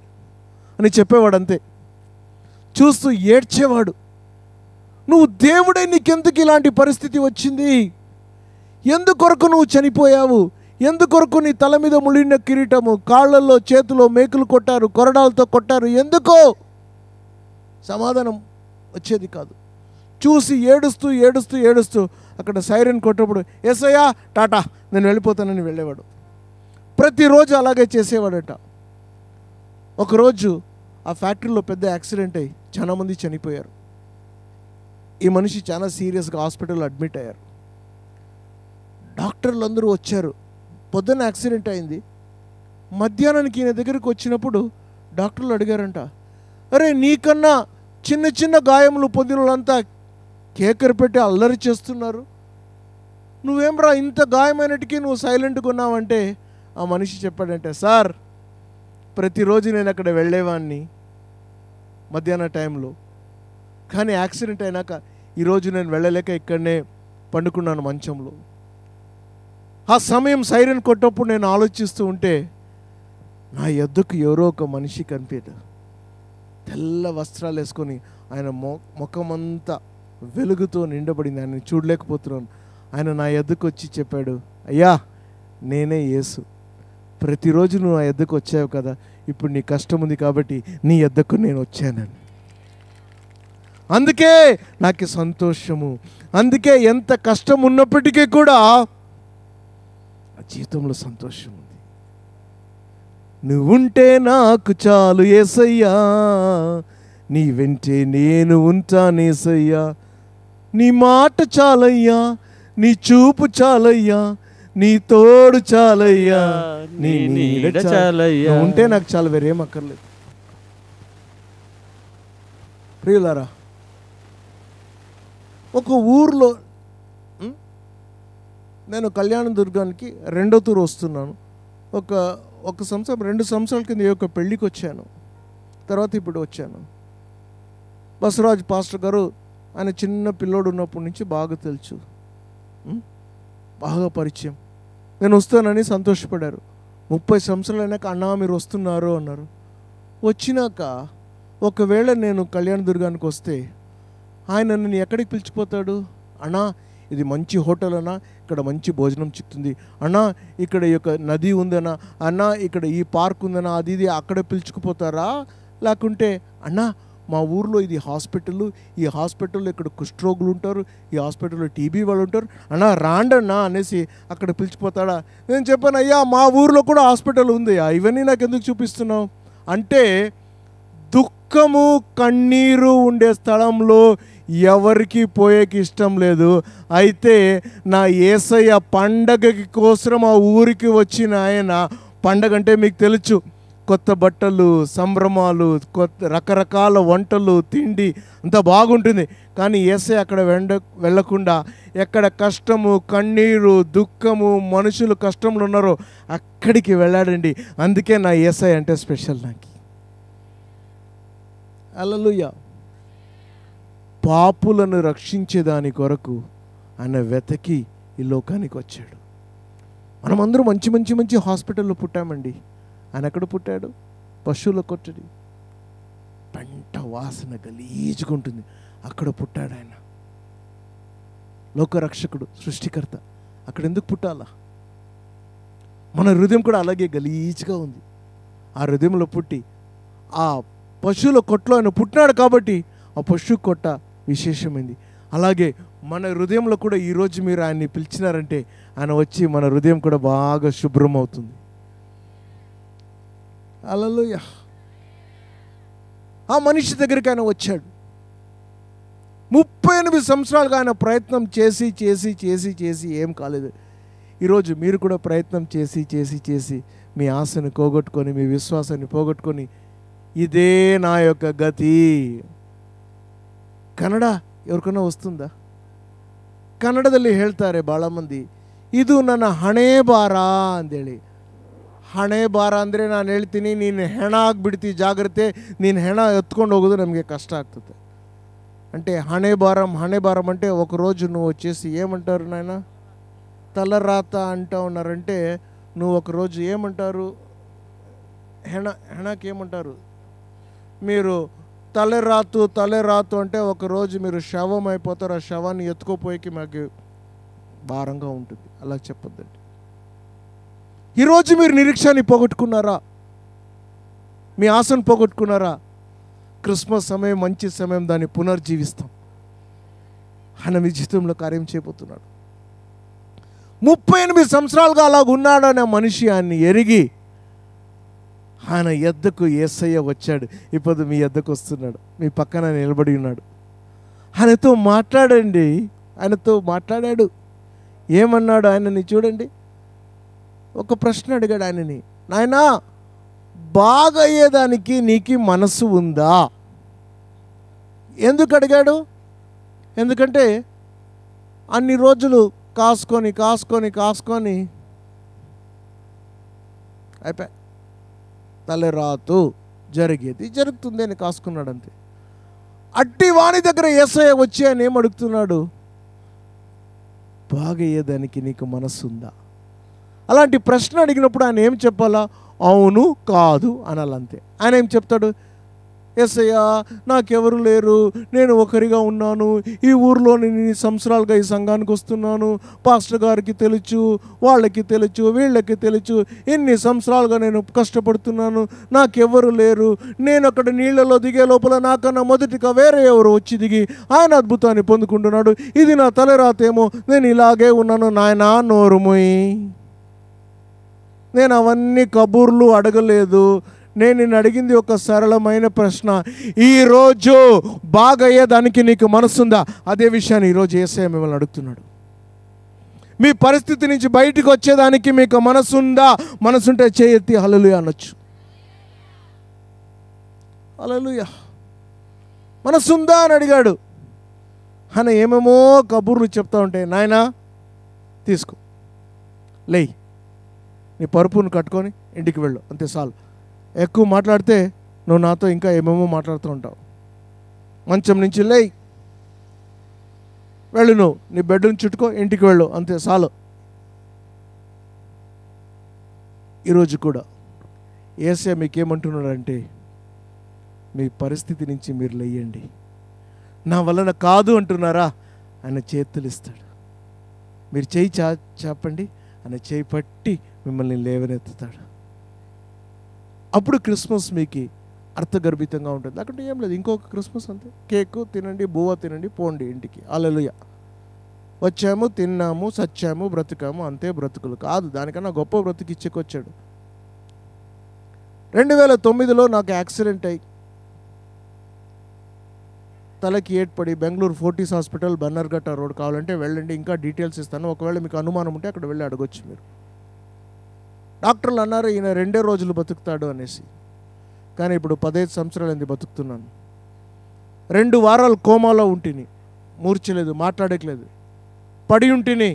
అని చెప్పేవాడు. అంతే. చూస్తూ ఏడ్చేవాడు. నువ్వు దేవుడే, నీకెందుకు ఇలాంటి పరిస్థితి వచ్చింది? ఎందుకొరకు నువ్వు చనిపోయావు? ఎందుకొరకు నీ తల మీద ముళ్ళిన కిరీటము, కాళ్ళల్లో చేతిలో మేకులు కొట్టారు, కొరడాలతో కొట్టారు, ఎందుకో? సమాధానం వచ్చేది కాదు. చూసి ఏడుస్తూ ఏడుస్తూ ఏడుస్తూ అక్కడ సైరన్ కొట్టినప్పుడు యేసయ్యా టాటా నేను వెళ్ళిపోతానని వెళ్ళేవాడు. ప్రతిరోజు అలాగే చేసేవాడట. ఒకరోజు ఆ ఫ్యాక్టరీలో పెద్ద యాక్సిడెంట్ అయ్యి చాలామంది చనిపోయారు. ఈ మనిషి చాలా సీరియస్గా హాస్పిటల్లో అడ్మిట్ అయ్యారు. డాక్టర్లు అందరూ వచ్చారు. పొద్దున్న యాక్సిడెంట్ అయింది. మధ్యాహ్నానికి ఈయన దగ్గరికి వచ్చినప్పుడు డాక్టర్లు అడిగారంట, అరే నీకన్నా చిన్న చిన్న గాయములు పొందిన వాళ్ళంతా కేకరు పెట్టి అల్లరి చేస్తున్నారు, నువ్వేం రా ఇంత గాయమైనటికీ నువ్వు సైలెంట్గా ఉన్నావంటే ఆ మనిషి చెప్పాడంటే, సార్ ప్రతిరోజు నేను అక్కడ వెళ్ళేవాడిని మధ్యాహ్న టైంలో, కానీ యాక్సిడెంట్ అయినాక ఈరోజు నేను వెళ్ళలేక ఇక్కడనే పండుకున్నాను మంచంలో. ఆ సమయం సైరన్ కొట్టప్పుడు నేను ఆలోచిస్తూ ఉంటే నా ఎద్దుకు ఎవరో ఒక మనిషి కనిపించాడు. తెల్ల వస్త్రాలు వేసుకొని ఆయన ముఖమంతా వెలుగుతో నిండబడింది. ఆయన చూడలేకపోతున్నాను. ఆయన నా ఎద్దుకు వచ్చి చెప్పాడు, అయ్యా నేనే యేసు, ప్రతిరోజు నువ్వు ఆ ఎద్దుకు వచ్చావు కదా, ఇప్పుడు నీ కష్టం ఉంది కాబట్టి నీ ఎద్దుకు నేను వచ్చానని. అందుకే నాకు సంతోషము. అందుకే ఎంత కష్టం ఉన్నప్పటికీ కూడా జీవితంలో సంతోషం ఉంది. నువ్వుంటే నాకు చాలు యేసయ్యా, నీ వెంటే నేను ఉంటానేసయ్యా, నీ మాట చాలయ్యా, నీ చూపు చాలయ్యా, నీ తోడు చాలయ్యా, నీ నీడ చాలయ్యా, ఉంటే నాకు చాలు, వేరేం అక్కర్లేదు. ప్రియులారా, ఒక ఊర్లో నేను కళ్యాణదుర్గానికి 2వ తూరు వస్తున్నాను. ఒక సంవత్సరం 2 సంవత్సరాల కింద ఒక పెళ్ళికి వచ్చాను. తర్వాత ఇప్పుడు వచ్చాను. బసవరాజు పాస్టర్ గారు ఆయన చిన్న పిల్లోడు ఉన్నప్పటి నుంచి బాగా తెలుసు, బాగా పరిచయం. నేను వస్తానని సంతోషపడారు. 30 సంవత్సరాలు అయినాక అన్నా మీరు వస్తున్నారు అన్నారు. వచ్చినాక ఒకవేళ నేను కళ్యాణదుర్గానికి వస్తే ఆయన నన్ను ఎక్కడికి పిలిచిపోతాడు? అన్నా ఇది మంచి హోటల్ అన్నా, ఇక్కడ మంచి భోజనం చిక్కుతుంది అన్నా, ఇక్కడ ఈ యొక్క నది ఉందన్నా, అన్నా ఇక్కడ ఈ పార్క్ ఉందన్నా, అది ఇది అక్కడ పిలుచుకుపోతారా? లేకుంటే అన్నా మా ఊర్లో ఇది హాస్పిటల్, ఈ హాస్పిటల్లో ఇక్కడ కుష్ఠరోగులు ఉంటారు, ఈ హాస్పిటల్లో టీబీ వాళ్ళు ఉంటారు అన్నా రాండన్నా అనేసి అక్కడ పిలిచిపోతాడా? నేను చెప్పాను, అయ్యా మా ఊర్లో కూడా హాస్పిటల్ ఉంది, ఇవన్నీ నాకు ఎందుకు చూపిస్తున్నావు అంటే, దుఃఖము కన్నీరు ఉండే స్థలంలో ఎవరికి పోయేకి ఇష్టం లేదు. అయితే నా యేసయ్య పండగకి కోసం ఆ ఊరికి వచ్చిన ఆయన, పండగ అంటే మీకు తెలుసు, కొత్త బట్టలు, సంభ్రమాలు, రకరకాల వంటలు, తిండి అంతా బాగుంటుంది. కానీ యేసయ్య అక్కడ వెళ్ళకుండా ఎక్కడ కష్టము, కన్నీరు, దుఃఖము, మనుషులు కష్టంలో ఉన్నారో అక్కడికి వెళ్ళాడండి. అందుకే నా యేసయ్య అంటే స్పెషల్ నాకు. హల్లెలూయా. పాపులను రక్షించేదాని కొరకు ఆయన వెతకి ఈ లోకానికి వచ్చాడు. మనమందరూ మంచి మంచి మంచి హాస్పిటల్లో పుట్టామండి. ఆయన ఎక్కడ పుట్టాడు? పశువుల కొట్టడి, పంట వాసన గలీజుగా ఉంటుంది, అక్కడ పుట్టాడు ఆయన. లోకరక్షకుడు, సృష్టికర్త, అక్కడ ఎందుకు పుట్టాలా? మన హృదయం కూడా అలాగే గలీజుగా ఉంది. ఆ హృదయంలో పుట్టి ఆ పశువుల కొట్లో ఆయన పుట్టినాడు కాబట్టి ఆ పశువు కొట్ట విశేషమైంది. అలాగే మన హృదయంలో కూడా ఈరోజు మీరు ఆయన్ని పిలిచినారంటే ఆయన వచ్చి మన హృదయం కూడా బాగా శుభ్రం అవుతుంది. హల్లెలూయా. ఆ మనిషి దగ్గరికి ఆయన వచ్చాడు. 38 సంవత్సరాలుగా ఆయన ప్రయత్నం చేసి చేసి చేసి చేసి ఏం కాలేదు. ఈరోజు మీరు కూడా ప్రయత్నం చేసి చేసి చేసి మీ ఆశను పోగొట్టుకొని, మీ విశ్వాసాన్ని పోగొట్టుకొని, ఇదే నా యొక్క గతి. ಕನ್ನಡ ಇವ್ರಿಗನ್ನ ವಸ್ತುಂದ ಕನ್ನಡದಲ್ಲಿ ಹೇಳ್ತಾರೆ ಭಾಳ ಮಂದಿ, ಇದು ನನ್ನ ಹಣೆ ಬಾರ ಅಂದೇಳಿ. ಹಣೆ ಬಾರ ಅಂದರೆ ನಾನು ಹೇಳ್ತೀನಿ, ನೀನು ಹೆಣ ಆಗಿಬಿಡ್ತಿ, ಜಾಗ್ರತೆ, ನೀನು ಹೆಣ ಎತ್ಕೊಂಡು ಹೋಗೋದು ನಮಗೆ కష్ట ಆಗ್ತದೆ అంటే హణే భారం అంటే ఒకరోజు నువ్వు వచ్చేసి ఏమంటారు నాయన, తలరాత అంటా ఉన్నారంటే నువ్వు ఒకరోజు ఏమంటారు, హెణకి ఏమంటారు మీరు, తలరాతు అంటే ఒకరోజు మీరు శవం అయిపోతారు, ఆ శవాన్ని ఎత్తుకోపోయేకి మాకు భారంగా ఉంటుంది. అలా చెప్పొద్దండి. ఈరోజు మీరు నిరీక్షాన్ని పోగొట్టుకున్నారా? మీ ఆశను పోగొట్టుకున్నారా? క్రిస్మస్ సమయం మంచి సమయం, దాన్ని పునర్జీవిస్తాం. ఆయన మీ జీవితంలో కార్యం చేయబోతున్నాడు. 38 సంవత్సరాలుగా అలాగ ఉన్నాడనే మనిషి ఆయన్ని ఎరిగి ఆయన ఎద్దకు యేసయ్య వచ్చాడు. ఇప్పుడు మీ ఎద్దకు వస్తున్నాడు, మీ పక్కన నిలబడి ఉన్నాడు. ఆయనతో మాట్లాడండి. ఆయనతో మాట్లాడాడు. ఏమన్నాడు ఆయనని చూడండి. ఒక ప్రశ్న అడిగాడు ఆయనని, నాయనా బాగయ్యేదానికి నీకు మనసు ఉందా? ఎందుకు అడిగాడు? ఎందుకంటే అన్ని రోజులు కాసుకొని కాసుకొని కాసుకొని అయిపోయి తలరాతు జరిగేది జరుగుతుంది అని కాసుకున్నాడు అంతే. అట్టి వాని దగ్గర యేసయ్య వచ్చి ఆయన ఏం అడుగుతున్నాడు? బాగయ్యేదానికి నీకు మనస్సు ఉందా? అలాంటి ప్రశ్న అడిగినప్పుడు ఆయన ఏం చెప్పాలా? అవును కాదు అనాలంతే. ఆయన ఏం చెప్తాడు? యేసయ్య నాకెవరు లేరు, నేను ఒకరిగా ఉన్నాను, ఈ ఊర్లో నేను 2 సంవత్సరాలుగా ఈ సంఘానికి వస్తున్నాను, పాస్టర్ గారికి తెలుసు, వాళ్ళకి తెలుసు, వీళ్ళకి తెలుసు, ఎన్ని సంవత్సరాలుగా నేను కష్టపడుతున్నాను, నాకెవరు లేరు, నేను అక్కడ నీళ్ళలో దిగే లోపల నాకన్నా మొదటిగా వేరే ఎవరు వచ్చి దిగి ఆయన అద్భుతాన్ని పొందుకుంటున్నాడు, ఇది నా తలరాతేమో, నేను ఇలాగే ఉన్నాను. నాయనా నోరుమోయి, నేను అవన్నీ కబూర్లు అడగలేదు, నేను నిన్ను అడిగింది ఒక సరళమైన ప్రశ్న. ఈరోజు బాగయ్యేదానికి నీకు మనసుందా? అదే విషయాన్ని ఈరోజు యేసయ్య మిమ్మల్ని అడుగుతున్నాడు. మీ పరిస్థితి నుంచి బయటికి వచ్చేదానికి మీకు మనసుందా? మనసుంటే చేయెత్తి హల్లెలూయా అనొచ్చు. హల్లెలూయా. మనసుందా అని అడిగాడు. ఆయన ఏమేమో కబూర్లు చెప్తా ఉంటే, నాయనా తీసుకో, లేయ్, నీ పరుపును కట్టుకొని ఇంటికి వెళ్ళు, అంతే చాలు. ఎక్కువ మాట్లాడితే నువ్వు నాతో ఇంకా ఏమేమో మాట్లాడుతూ ఉంటావు. మంచం నుంచి లేయ్, వెళ్ళు, నువ్వు నీ బెడ్రూమ్ చుట్టుకో, ఇంటికి వెళ్ళు, అంతే చాలు. ఈరోజు కూడా యేసయ్య మీకేమంటున్నాడంటే, మీ పరిస్థితి నుంచి మీరు లేయండి. నా వలన కాదు అంటున్నారా? ఆయన చేతులు ఇస్తాడు. మీరు చేయి చెప్పండి, ఆయన చేయి పట్టి మిమ్మల్ని లేవనెత్తుతాడు. అప్పుడు క్రిస్మస్ మీకు అర్థగర్భితంగా ఉంటుంది. అక్కడ ఏం లేదు, ఇంకొక క్రిస్మస్ అంతే. కేకు తినండి, బువ్వ తినండి, పోండి ఇంటికి. హల్లెలూయా. వచ్చాము, తిన్నాము, సచ్చాము, బ్రతికాము, అంతే బ్రతుకులు కాదు. దానికన్నా గొప్ప బ్రతుకు ఇచ్చుకొచ్చాడు. 2009లో నాకు యాక్సిడెంట్ అయ్యి తలకి ఏర్పడి బెంగళూరు ఫోర్టీస్ హాస్పిటల్, బన్నర్ఘట్ట రోడ్, కావాలంటే వెళ్ళండి, ఇంకా డీటెయిల్స్ ఇస్తాను, ఒకవేళ మీకు అనుమానం ఉంటే అక్కడ వెళ్ళి అడగొచ్చు మీరు. డాక్టర్లు అన్నారు ఈయన 2 రోజులు బతుకుతాడు అనేసి. కానీ ఇప్పుడు 15 సంవత్సరాలు బతుకుతున్నాను. 2 వారాలు కోమాలో ఉంటిని, మూర్చలేదు, మాట్లాడట్లేదు, పడి ఉంటిని.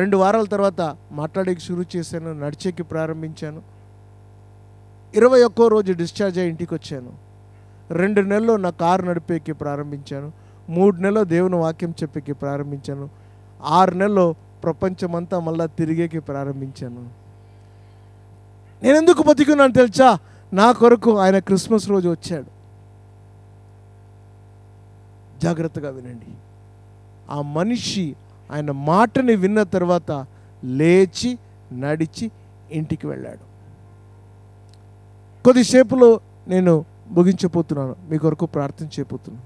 2 వారాల తర్వాత మాట్లాడేకి షురూ చేశాను, నడిచేకి ప్రారంభించాను. 21వ రోజు డిశ్చార్జ్ అయ్యి ఇంటికి వచ్చాను. 2 నెలల్లో నా కారు నడిపేకి ప్రారంభించాను. 3 నెలల్లో దేవుని వాక్యం చెప్పేకి ప్రారంభించాను. 6 నెలల్లో ప్రపంచమంతా మళ్ళా తిరిగేకి ప్రారంభించాను. నేను ఎందుకు బతికున్నాను తెలుసా? నా కొరకు ఆయన క్రిస్మస్ రోజు వచ్చాడు. జాగ్రత్తగా వినండి. ఆ మనిషి ఆయన మాటని విన్న తర్వాత లేచి నడిచి ఇంటికి వెళ్ళాడు. కొద్దిసేపులో నేను ముగించబోతున్నాను, మీ కొరకు ప్రార్థన చేయబోతున్నాను.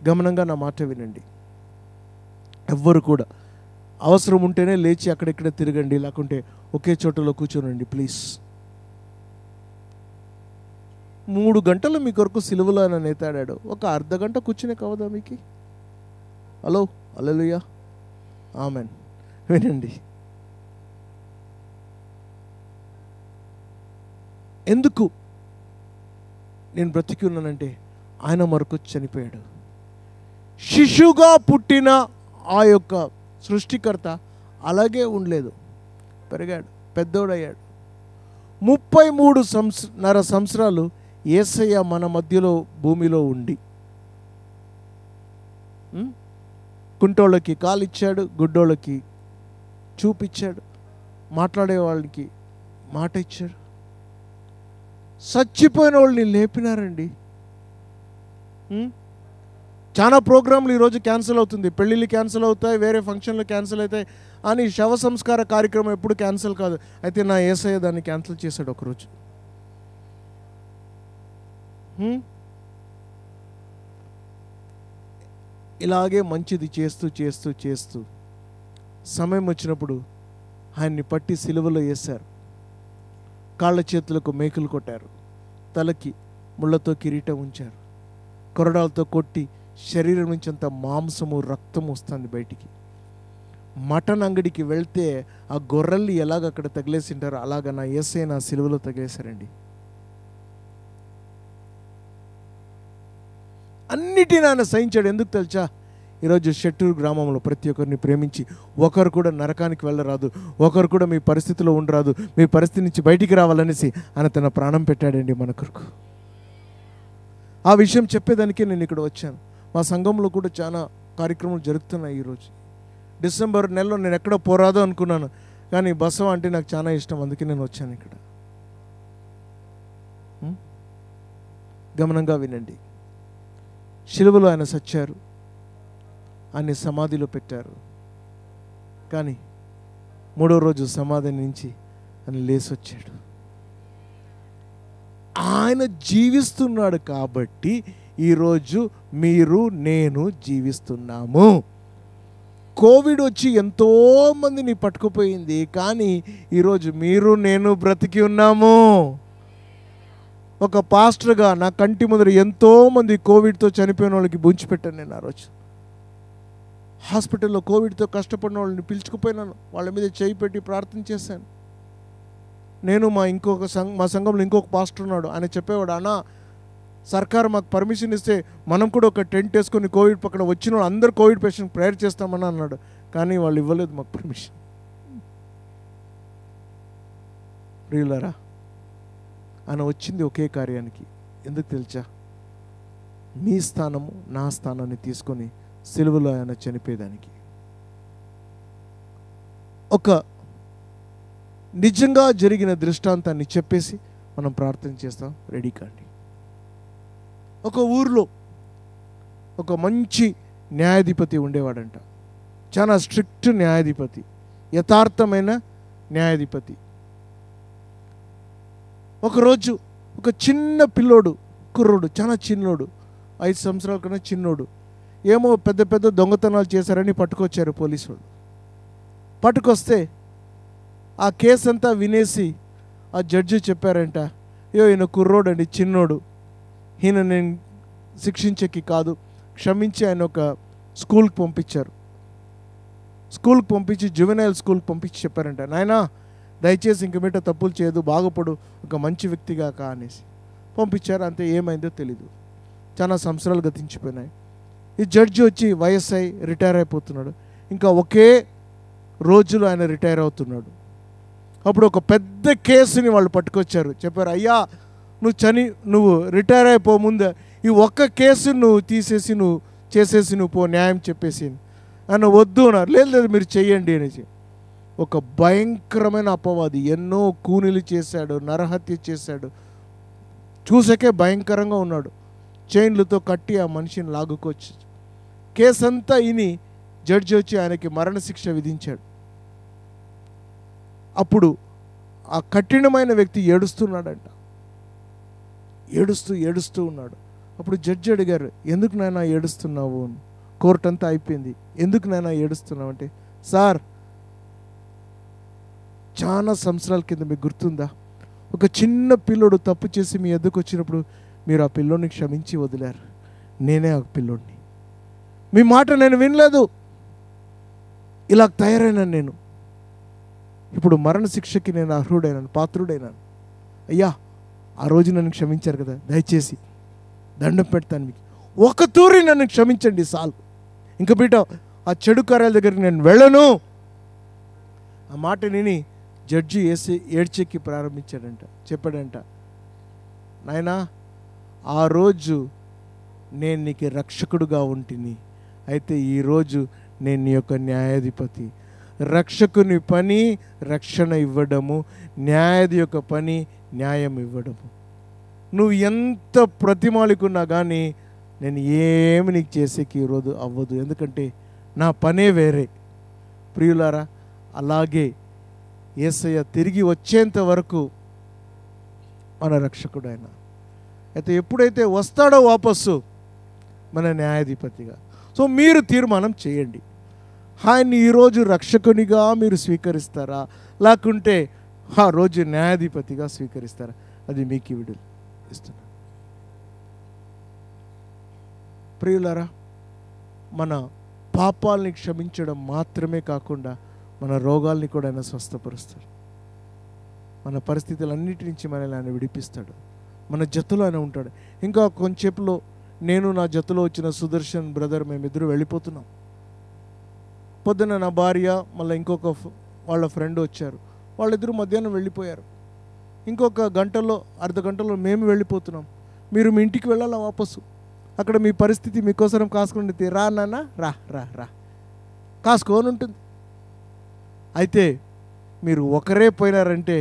గమనంగా నా మాట వినండి. ఎవ్వరు కూడా అవసరం ఉంటేనే లేచి అక్కడిక్కడ తిరగండి, లేకుంటే ఒకే చోటలో కూర్చోనండి ప్లీజ్. 3 గంటలు మీ కొరకు సిలువలో ఆయన నేతాడాడు. ఒక అర్ధ గంట కూర్చునే కావదా మీకు? హలో, హల్లెలూయా, ఆమెన్. వినండి, ఎందుకు నేను బ్రతికి ఉన్నానంటే ఆయన మరొక చనిపోయాడు. శిశువుగా పుట్టిన ఆ యొక్క సృష్టికర్త అలాగే ఉండలేదు, పెరిగాడు, పెద్దోడయ్యాడు. 33.5 సంవత్సరాలు యేసయ్య మన మధ్యలో భూమిలో ఉండి కుంటోళ్ళకి కాలిచ్చాడు, గుడ్డోళ్ళకి చూపిచ్చాడు, మాట్లాడే వాళ్ళకి మాట ఇచ్చాడు. చచ్చిపోయిన వాళ్ళని లేపినారండి. చాలా ప్రోగ్రాంలు ఈరోజు క్యాన్సిల్ అవుతుంది, పెళ్ళిళ్ళు క్యాన్సిల్ అవుతాయి, వేరే ఫంక్షన్లు క్యాన్సిల్ అవుతాయి అని శవ సంస్కార కార్యక్రమం ఎప్పుడు క్యాన్సిల్ కాదు. అయితే నా యేసయ్య దాన్ని క్యాన్సిల్ చేశాడు ఒకరోజు. ఇలాగే మంచిది చేస్తూ చేస్తూ చేస్తూ సమయం వచ్చినప్పుడు ఆయన్ని పట్టి సిలువలో వేశారు. కాళ్ళ చేతులకు మేకులు కొట్టారు, తలకి ముళ్ళతో కిరీటం ఉంచారు, కొరడాలతో కొట్టి శరీరం నుంచి అంత మాంసము రక్తం వస్తుంది బయటికి. మటన్ అంగడికి వెళ్తే ఆ గొర్రెల్ని ఎలాగ అక్కడ తగిలేసింటారో అలాగ నా యేసయ్య నా సిలువలో తగిలేశారండి. అన్నిటిని ఆయన సహించాడు. ఎందుకు తెలుసా? ఈరోజు షెట్టూరు గ్రామంలో ప్రతి ఒక్కరిని ప్రేమించి ఒకరు కూడా నరకానికి వెళ్ళరాదు, ఒకరు కూడా మీ పరిస్థితిలో ఉండరాదు, మీ పరిస్థితి నుంచి బయటికి రావాలనేసి ఆయన తన ప్రాణం పెట్టాడండి మన కొరకు. ఆ విషయం చెప్పేదానికే నేను ఇక్కడ వచ్చాను. మా సంఘంలో కూడా చాలా కార్యక్రమాలు జరుగుతున్నాయి. ఈరోజు డిసెంబర్ నెలలో నేను ఎక్కడ పోరాదో అనుకున్నాను, కానీ బసవ అంటే నాకు చాలా ఇష్టం, అందుకే నేను వచ్చాను ఇక్కడ. గమనంగా వినండి. శిలువలో ఆయన సచ్చారు, ఆయన సమాధిలో పెట్టారు, కానీ 3వ రోజు సమాధి నుంచి ఆయన లేసొచ్చాడు. ఆయన జీవిస్తున్నాడు కాబట్టి ఈరోజు మీరు నేను జీవిస్తున్నాము. కోవిడ్ వచ్చి ఎంతోమందిని పట్టుకుపోయింది, కానీ ఈరోజు మీరు నేను బ్రతికి ఉన్నాము. ఒక పాస్టర్గా నా కంటి ముందర ఎంతోమంది కోవిడ్తో చనిపోయిన వాళ్ళకి బుంచిపెట్టాను. నేను ఆ రోజు హాస్పిటల్లో కోవిడ్తో కష్టపడిన వాళ్ళని పిలుచుకుపోయినాను, వాళ్ళ మీద చేయి పెట్టి ప్రార్థన చేశాను. నేను మా సంఘంలో ఇంకొక పాస్టర్ ఉన్నాడు, ఆయన చెప్పేవాడు, అన్నా సర్కారు మాకు పర్మిషన్ ఇస్తే మనం కూడా ఒక టెంట్ వేసుకొని కోవిడ్ పక్కన వచ్చిన వాళ్ళు అందరు కోవిడ్ పేషెంట్ ప్రేయర్ చేస్తామని అన్నాడు, కానీ వాళ్ళు ఇవ్వలేదు మాకు పర్మిషన్. ప్రియులారా, ఆయన వచ్చింది ఒకే కార్యానికి. ఎందుకు తెలుసా? మీ స్థానము నా స్థానాన్ని తీసుకొని సిలువలో ఆయన చనిపోయేదానికి. ఒక నిజంగా జరిగిన దృష్టాంతాన్ని చెప్పేసి మనం ప్రార్థన చేస్తాం. రెడీ కాండి. ఒక ఊర్లో ఒక మంచి న్యాయాధిపతి ఉండేవాడంట. చాలా స్ట్రిక్ట్ న్యాయాధిపతి, యథార్థమైన న్యాయాధిపతి. ఒకరోజు ఒక చిన్న పిల్లోడు, కుర్రోడు, చాలా చిన్నోడు, 5 సంవత్సరాల కన్నా చిన్నోడు, ఏమో పెద్ద పెద్ద దొంగతనాలు చేశారని పట్టుకొచ్చారు పోలీసు వాళ్ళు. పట్టుకొస్తే ఆ కేసు అంతా వినేసి ఆ జడ్జి చెప్పారంట, ఈయన కుర్రోడు అండి, చిన్నోడు, ఈయన నేను శిక్షించకి కాదు, క్షమించి ఆయన ఒక స్కూల్కి పంపించారు. స్కూల్కి పంపించి జువెనైల్ స్కూల్కి పంపించి చెప్పారంట, నాయనా దయచేసి ఇంక మీట తప్పులు చేయదు, బాగుపడు, ఒక మంచి వ్యక్తిగా అనేసి పంపించారు. అంతే, ఏమైందో తెలీదు. చాలా సంవత్సరాలు గతించిపోయినాయి. ఈ జడ్జి వచ్చి వయస్సు అయి రిటైర్ అయిపోతున్నాడు. ఇంకా ఒకే రోజులో ఆయన రిటైర్ అవుతున్నాడు. అప్పుడు ఒక పెద్ద కేసుని వాళ్ళు పట్టుకొచ్చారు. చెప్పారు, అయ్యా నువ్వు రిటైర్ అయిపో ముందే ఈ ఒక్క కేసు నువ్వు తీసేసి నువ్వు చేసేసి నువ్వు పో, న్యాయం చెప్పేసి. ఆయన వద్దు అన్నారు. లేదు మీరు చెయ్యండి అనేసి. ఒక భయంకరమైన అపవాది, ఎన్నో కూనీలు చేశాడు, నరహత్య చేశాడు, చూసకే భయంకరంగా ఉన్నాడు. చైన్లతో కట్టి ఆ మనిషిని లాగుకొచ్చి కేసంతా ఇని జడ్జి వచ్చి ఆయనకి మరణశిక్ష విధించాడు. అప్పుడు ఆ కఠినమైన వ్యక్తి ఏడుస్తున్నాడంట. ఏడుస్తూ ఉన్నాడు. అప్పుడు జడ్జి అడిగారు, ఎందుకు నాయనా ఏడుస్తున్నావు? కోర్టు అంతా అయిపోయింది, ఎందుకు నాయనా ఏడుస్తున్నావు అంటే, సార్ చాలా సంవత్సరాల కింద మీకు గుర్తుందా, ఒక చిన్న పిల్లోడు తప్పు చేసి మీ ఎద్దుకు వచ్చినప్పుడు మీరు ఆ పిల్లోడిని క్షమించి వదిలారు. నేనే ఆ పిల్లోడిని, మీ మాట నేను వినలేదు, ఇలా తయారైనాను నేను. ఇప్పుడు మరణశిక్షకి నేను అర్హుడైనాను, పాత్రుడైనాను. అయ్యా ఆ రోజు నన్ను క్షమించారు కదా, దయచేసి దండం పెడతాను మీకు, ఒక తూరి నన్ను క్షమించండి సాల్, ఇంక బిడ్డ ఆ చెడు కార్యాల దగ్గరికి నేను వెళ్ళను. ఆ మాట విని జడ్జి ఏడ్చెక్కి ప్రారంభించాడంట. చెప్పాడంట, నాయనా ఆ రోజు నేను నీకు రక్షకుడుగా ఉంటిని, అయితే ఈరోజు నేను నీ యొక్క న్యాయాధిపతి. రక్షకుని పని రక్షణ ఇవ్వడము, న్యాయాధి యొక్క పని న్యాయం ఇవ్వడము. నువ్వు ఎంత ప్రతిమాలికున్నా కానీ నేను ఏమి నీకు చేసేకి ఈరోజు అవ్వదు, ఎందుకంటే నా పనే వేరే. ప్రియులారా, అలాగే యేసయ్య తిరిగి వచ్చేంత వరకు మన రక్షకుడు ఆయన. అయితే ఎప్పుడైతే వస్తాడో వాపస్సు మన న్యాయాధిపతిగా, సో మీరు తీర్మానం చేయండి, ఆయన్ని ఈరోజు రక్షకునిగా మీరు స్వీకరిస్తారా, లేకుంటే ఆ రోజు న్యాయాధిపతిగా స్వీకరిస్తారా? అది మీకు విడుదల ఇస్తున్నాను. ప్రియులారా, మన పాపాలని క్షమించడం మాత్రమే కాకుండా మన రోగాల్ని కూడా ఆయన స్వస్థపరుస్తాడు. మన పరిస్థితులన్నిటి నుంచి మనల్ని ఆయన విడిపిస్తాడు. మన జతలో ఆయన ఉంటాడు. ఇంకా కొంచెంసేపులో నేను నా జతలో వచ్చిన సుదర్శన్ బ్రదర్ మేమిద్దరు వెళ్ళిపోతున్నాం. పొద్దున్న నా భార్య మళ్ళీ ఇంకొక వాళ్ళ ఫ్రెండ్ వచ్చారు. వాళ్ళిద్దరూ మధ్యాహ్నం వెళ్ళిపోయారు. ఇంకొక గంటలో అర్ధ గంటలో మేము వెళ్ళిపోతున్నాం. మీరు మీ ఇంటికి వెళ్ళాలా వాపసు? అక్కడ మీ పరిస్థితి మీకోసం కాసుకుంటుంది. రా నాన్న, రా రా రా కాసుకోని ఉంటుంది. అయితే మీరు ఒకరే పోయినారంటే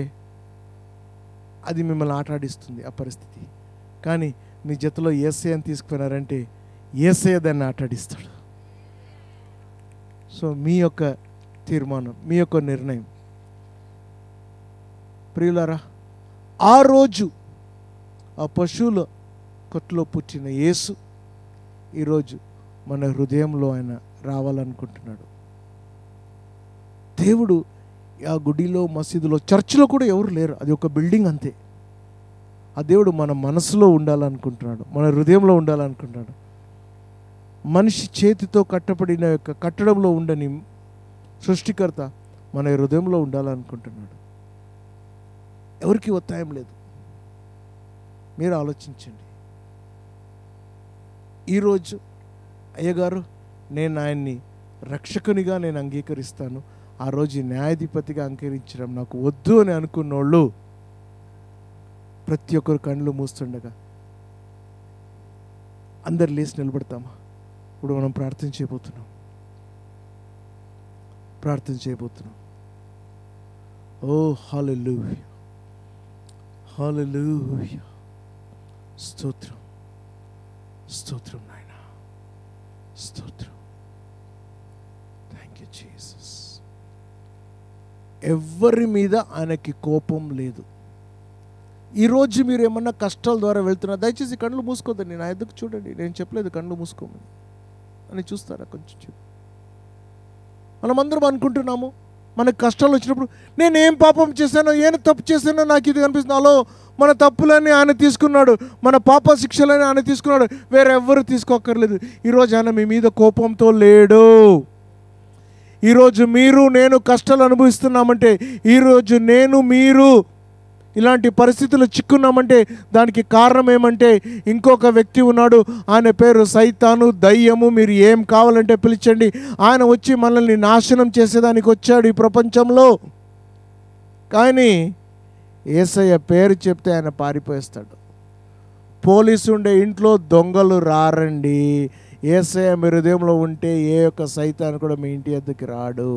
అది మిమ్మల్ని ఆటాడిస్తుంది ఆ పరిస్థితి. కానీ మీ జతలో యేసయ్యని తీసుకుపోయినారంటే యేసయ్య దాన్ని ఆటాడిస్తాడు. సో మీ యొక్క తీర్మానం, మీ యొక్క నిర్ణయం. ప్రియులారా, ఆ రోజు ఆ పశువుల కొట్లో పుట్టిన యేసు ఈరోజు మన హృదయంలో ఆయన రావాలనుకుంటున్నాడు. దేవుడు ఆ గుడిలో, మసీదులో, చర్చిలో కూడా ఎవరు లేరు. అది ఒక బిల్డింగ్ అంతే. ఆ దేవుడు మన మనసులో ఉండాలనుకుంటున్నాడు, మన హృదయంలో ఉండాలనుకుంటున్నాడు. మనిషి చేతితో కట్టబడిన యొక్క కట్టడంలో ఉండని సృష్టికర్త మన హృదయంలో ఉండాలనుకుంటున్నాడు. ఎవరికి ఒత్తాయం లేదు. మీరు ఆలోచించండి. ఈరోజు అయ్యగారు నేను ఆయన్ని రక్షకునిగా నేను అంగీకరిస్తాను, ఆ రోజు న్యాయాధిపతిగా అంగీకరించడం నాకు వద్దు అని అనుకున్నోళ్ళు ప్రతి ఒక్కరు కళ్ళు మూస్తుండగా అందరు లేచి నిలబడతామా? ఇప్పుడు మనం ప్రార్థన చేయబోతున్నాం. ఓ హల్లెలూయా, హల్లెలూయా. స్తోత్రం, స్తోత్రం నాయనా, స్తోత్రం. Thank you Jesus. ఎవరి మీద ఆయనకి కోపం లేదు. ఈరోజు మీరు ఏమన్నా కష్టాల ద్వారా వెళ్తున్నా దయచేసి కళ్ళు మూసుకోద్దండి. నా ఎదుగు చూడండి. నేను చెప్పలేదు కళ్ళు మూసుకోమని అని. చూస్తారా? కొంచెం మనమందరం అనుకుంటున్నాము మనకు కష్టాలు వచ్చినప్పుడు నేనేం పాపం చేశానో, ఏం తప్పు చేశానో నాకు ఇది కనిపిస్తుంది. అలో మన తప్పులన్నీ ఆయన తీసుకున్నాడు, మన పాప శిక్షలని ఆయన తీసుకున్నాడు, వేరెవ్వరు తీసుకోక్కర్లేదు. ఈరోజు ఆయన మీ మీద కోపంతో లేడు. ఈరోజు మీరు నేను కష్టాలు అనుభవిస్తున్నామంటే, ఈరోజు మీరు ఇలాంటి పరిస్థితులు చిక్కున్నామంటే దానికి కారణం ఏమంటే ఇంకొక వ్యక్తి ఉన్నాడు. ఆయన పేరు సైతాను, దయ్యము. మీరు ఏం కావాలంటే పిలిచండి. ఆయన వచ్చి మనల్ని నాశనం చేసేదానికి వచ్చాడు ఈ ప్రపంచంలో. కానీ యేసయ్య పేరు చెప్తే ఆయన పారిపోయేస్తాడు. పోలీసు ఉండే ఇంట్లో దొంగలు రారండి. యేసయ్య మీ హృదయంలో ఉంటే ఏ ఒక్క సైతాను కూడా మీ ఇంటి వద్దకు రాడు.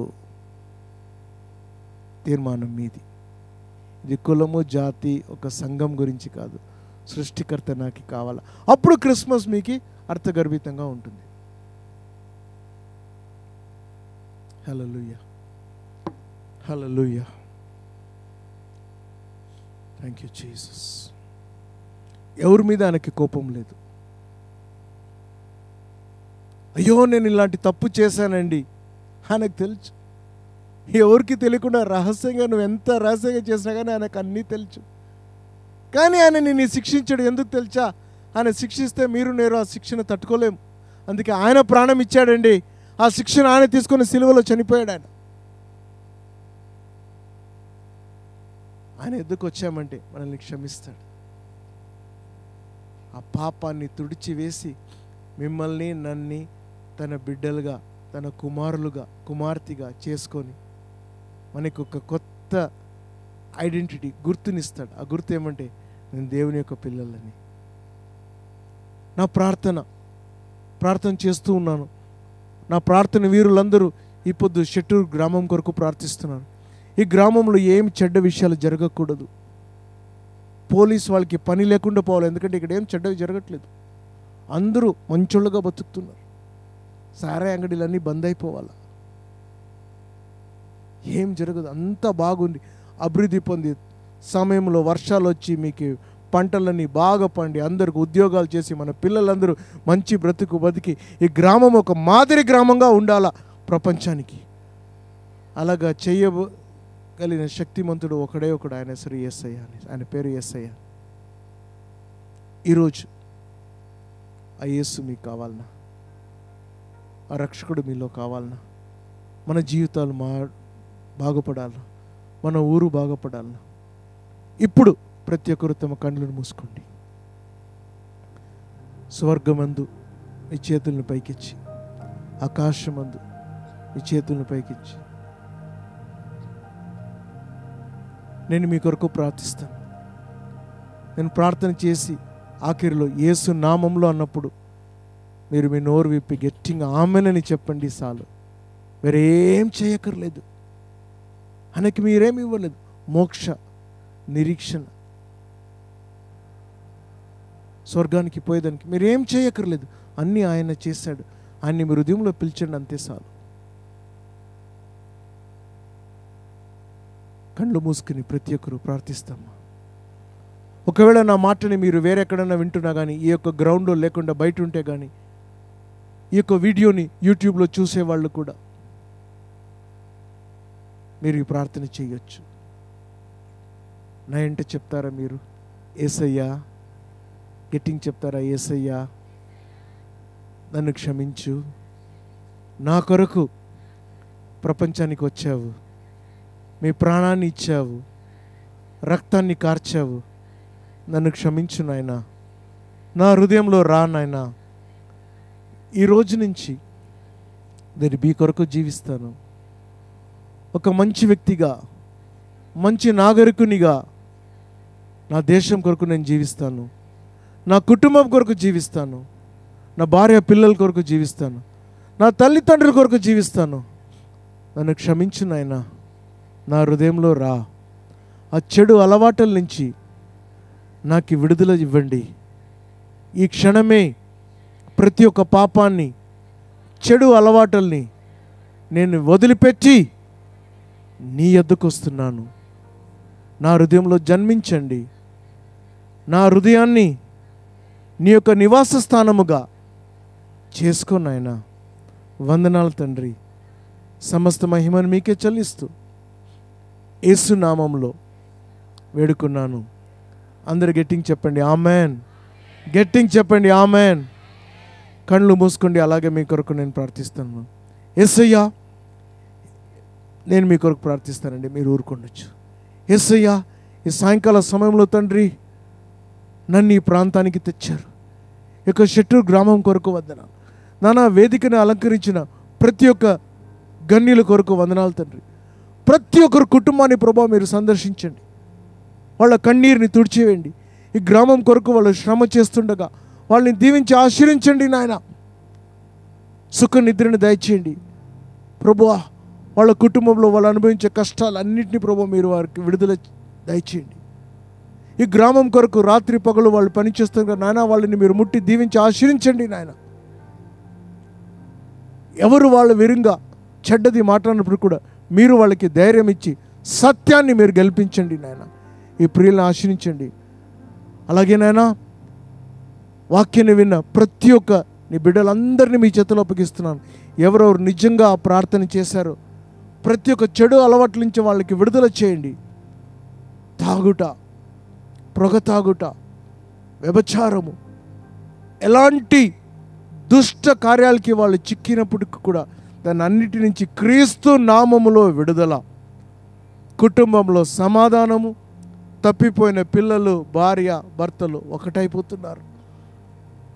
తీర్మానం మీది. ఇది కులము, జాతి, ఒక సంఘం గురించి కాదు. సృష్టికర్త నాకు కావాలా. అప్పుడు క్రిస్మస్ మీకు అర్థగర్భితంగా ఉంటుంది. Hallelujah, hallelujah. Thank you Jesus. ఎవరి మీద ఆయనకి కోపం లేదు. అయ్యో నేను ఇలాంటి తప్పు చేశానండి ఆయనకు తెలుసు. ఎవరికి తెలియకుండా రహస్యంగా నువ్వు ఎంత రహస్యంగా చేసినా కానీ ఆయనకు అన్నీ తెలుసు. కానీ ఆయన నిన్ను శిక్షించాడు. ఎందుకు తెలుసా? ఆయన శిక్షిస్తే మీరు నేను ఆ శిక్షను తట్టుకోలేము. అందుకే ఆయన ప్రాణం ఇచ్చాడండి. ఆ శిక్షను ఆయన తీసుకొని సిలువలో చనిపోయాడు. ఆయన ఎద్దుకు వచ్చామంటే మనల్ని క్షమిస్తాడు. ఆ పాపాన్ని తుడిచివేసి మిమ్మల్ని నన్ను తన బిడ్డలుగా, తన కుమారులుగా, కుమార్తెగా చేసుకొని మనకు ఒక కొత్త ఐడెంటిటీ, గుర్తునిస్తాడు. ఆ గుర్తు ఏమంటే నేను దేవుని యొక్క పిల్లలని. నా ప్రార్థన చేస్తూ ఉన్నాను. నా ప్రార్థన వీరులందరూ ఈ పొద్దు షెట్టూరు గ్రామం కొరకు ప్రార్థిస్తున్నారు. ఈ గ్రామంలో ఏం చెడ్డ విషయాలు జరగకూడదు. పోలీసు వాళ్ళకి పని లేకుండా పోవాలి. ఎందుకంటే ఇక్కడ ఏం చెడ్డవి జరగట్లేదు. అందరూ మంచోళ్ళుగా బతుకుతున్నారు. సారా అంగడిలన్నీ బంద్ అయిపోవాలి. ఏం జరగదు. అంతా బాగుంది. అభివృద్ధి పొంది సమయంలో వర్షాలు వచ్చి మీకు పంటలన్నీ బాగా పండి అందరికి ఉద్యోగాలు చేసి మన పిల్లలందరూ మంచి బ్రతుకు బతికి ఈ గ్రామం ఒక మాదిరి గ్రామంగా ఉండాలా ప్రపంచానికి. అలాగా చేయగలిగిన శక్తిమంతుడు ఒకడే ఒకడు. ఆయన సరి యేసయ్య అని. ఆయన పేరు యేసయ్య. ఈరోజు ఆ యేసు మీకు కావాలన్నా ఆ రక్షకుడు మీలో కావాలన్నా, మన జీవితాలు బాగుపడాలి, మన ఊరు బాగుపడాలి. ఇప్పుడు ప్రతి ఒక్కరు తమ కళ్ళను మూసుకోండి. స్వర్గమందు మీ చేతులను పైకిచ్చి, ఆకాశమందు మీ చేతులను పైకిచ్చి నేను మీ కొరకు ప్రార్థిస్తాను. నేను ప్రార్థన చేసి ఆఖరిలో యేసు నామంలో అన్నప్పుడు మీరు మీ నోరు విప్పి గట్టిగా ఆమెనని చెప్పండి. చాలు, వేరేం చేయక్కర్లేదు. ఆయనకి మీరేమి ఇవ్వలేదు. మోక్ష నిరీక్షణ, స్వర్గానికి పోయేదానికి మీరేం చేయక్కర్లేదు. అన్నీ ఆయన చేశాడు. ఆయన్ని మీ హృదయంలో పిలిచండి, అంతే చాలు. కళ్ళు మూసుకుని ప్రతి ఒక్కరు ప్రార్థిస్తామా. ఒకవేళ నా మాటని మీరు వేరెక్కడన్నా వింటున్నా కానీ, ఈ యొక్క గ్రౌండ్లో లేకుండా బయట ఉంటే కానీ, ఈ యొక్క వీడియోని యూట్యూబ్లో చూసేవాళ్ళు కూడా మీరు ఈ ప్రార్థన చేయొచ్చు. నా ఏంటో చెప్తారా మీరు? యేసయ్యా, గట్టిగా చెప్తారా? యేసయ్యా, నన్ను క్షమించు. నా కొరకు ప్రపంచానికి వచ్చావు, మీ ప్రాణాన్ని ఇచ్చావు, రక్తాన్ని కార్చావు. నన్ను క్షమించు నాయనా, నా హృదయంలో రా నాయనా. ఈ రోజు నుంచి నేను మీ కొరకు జీవిస్తాను. ఒక మంచి వ్యక్తిగా, మంచి నాగరికునిగా నా దేశం కొరకు నేను జీవిస్తాను. నా కుటుంబం కొరకు జీవిస్తాను. నా భార్య పిల్లల కొరకు జీవిస్తాను. నా తల్లిదండ్రుల కొరకు జీవిస్తాను. నన్ను క్షమించు నాయనా, నా హృదయంలో రా. ఆ చెడు అలవాట్ల నుంచి నాకు విడుదల ఇవ్వండి. ఈ క్షణమే ప్రతి ఒక్క పాపాన్ని, చెడు అలవాట్లని నేను వదిలిపెట్టి నీ యొద్దకు వస్తున్నాను. నా హృదయంలో జన్మించండి. నా హృదయాన్ని నీ యొక్క నివాస స్థానముగా చేసుకో నాయనా. వందనాలు తండ్రి. సమస్త మహిమను మీకే చెల్లిస్తూ యేసు నామములో వేడుకున్నాను. అందరు గట్టిగా చెప్పండి ఆమెన్. గట్టిగా చెప్పండి ఆమెన్. కళ్ళు మూసుకోండి. అలాగే మీ కొరకు నేను ప్రార్థిస్తాను. యేసయ్యా, నేను మీ కొరకు ప్రార్థిస్తానండి, మీరు ఊరుకోండొచ్చు. యేసయ్యా, ఈ సాయంకాల సమయంలో తండ్రి నన్ను ఈ ప్రాంతానికి తెచ్చారు. ఇక షెట్టూరు గ్రామం కొరకు వందనాలు. నానా వేదికను అలంకరించిన ప్రతి ఒక్క గన్యుల కొరకు వందనాలు తండ్రి. ప్రతి ఒక్కరు కుటుంబాన్ని ప్రభావం మీరు సందర్శించండి. వాళ్ళ కన్నీరుని తుడిచివేయండి. ఈ గ్రామం కొరకు వాళ్ళు శ్రమ చేస్తుండగా వాళ్ళని దీవించి ఆశీర్వించండి నాయన. సుఖ నిద్రని దయచేయండి ప్రభువా. వాళ్ళ కుటుంబంలో వాళ్ళు అనుభవించే కష్టాలు అన్నింటినీ ప్రభు మీరు వారికి విడుదల దయచేయండి. ఈ గ్రామం కొరకు రాత్రి పగలు వాళ్ళు పనిచేస్తుండగా నాయన వాళ్ళని మీరు ముట్టి దీవించి ఆశీర్వించండి నాయన. ఎవరు వాళ్ళ విరుంగా చెడ్డది మాట్లాడినప్పుడు కూడా మీరు వాళ్ళకి ధైర్యం ఇచ్చి సత్యాన్ని మీరు గెలిపించండి నాయన. ఈ ప్రియులను ఆశ్రయించండి. అలాగే నాయన, వాక్యాన్ని విన్న ప్రతి ఒక్క నీ బిడ్డలందరినీ మీ చేతిలో అప్పగిస్తున్నాను. ఎవరెవరు నిజంగా ప్రార్థన చేశారో ప్రతి ఒక్క చెడు అలవాట్ల నుంచి వాళ్ళకి విడుదల చేయండి. తాగుట, పొగ తాగుట, వ్యభిచారము, ఎలాంటి దుష్ట కార్యాలకి వాళ్ళు చిక్కినప్పటికి కూడా దాన్ని అన్నిటి నుంచి క్రీస్తు నామములో విడుదల. కుటుంబంలో సమాధానము. తప్పిపోయిన పిల్లలు, భార్య, భర్తలు ఒకటైపోతున్నారు.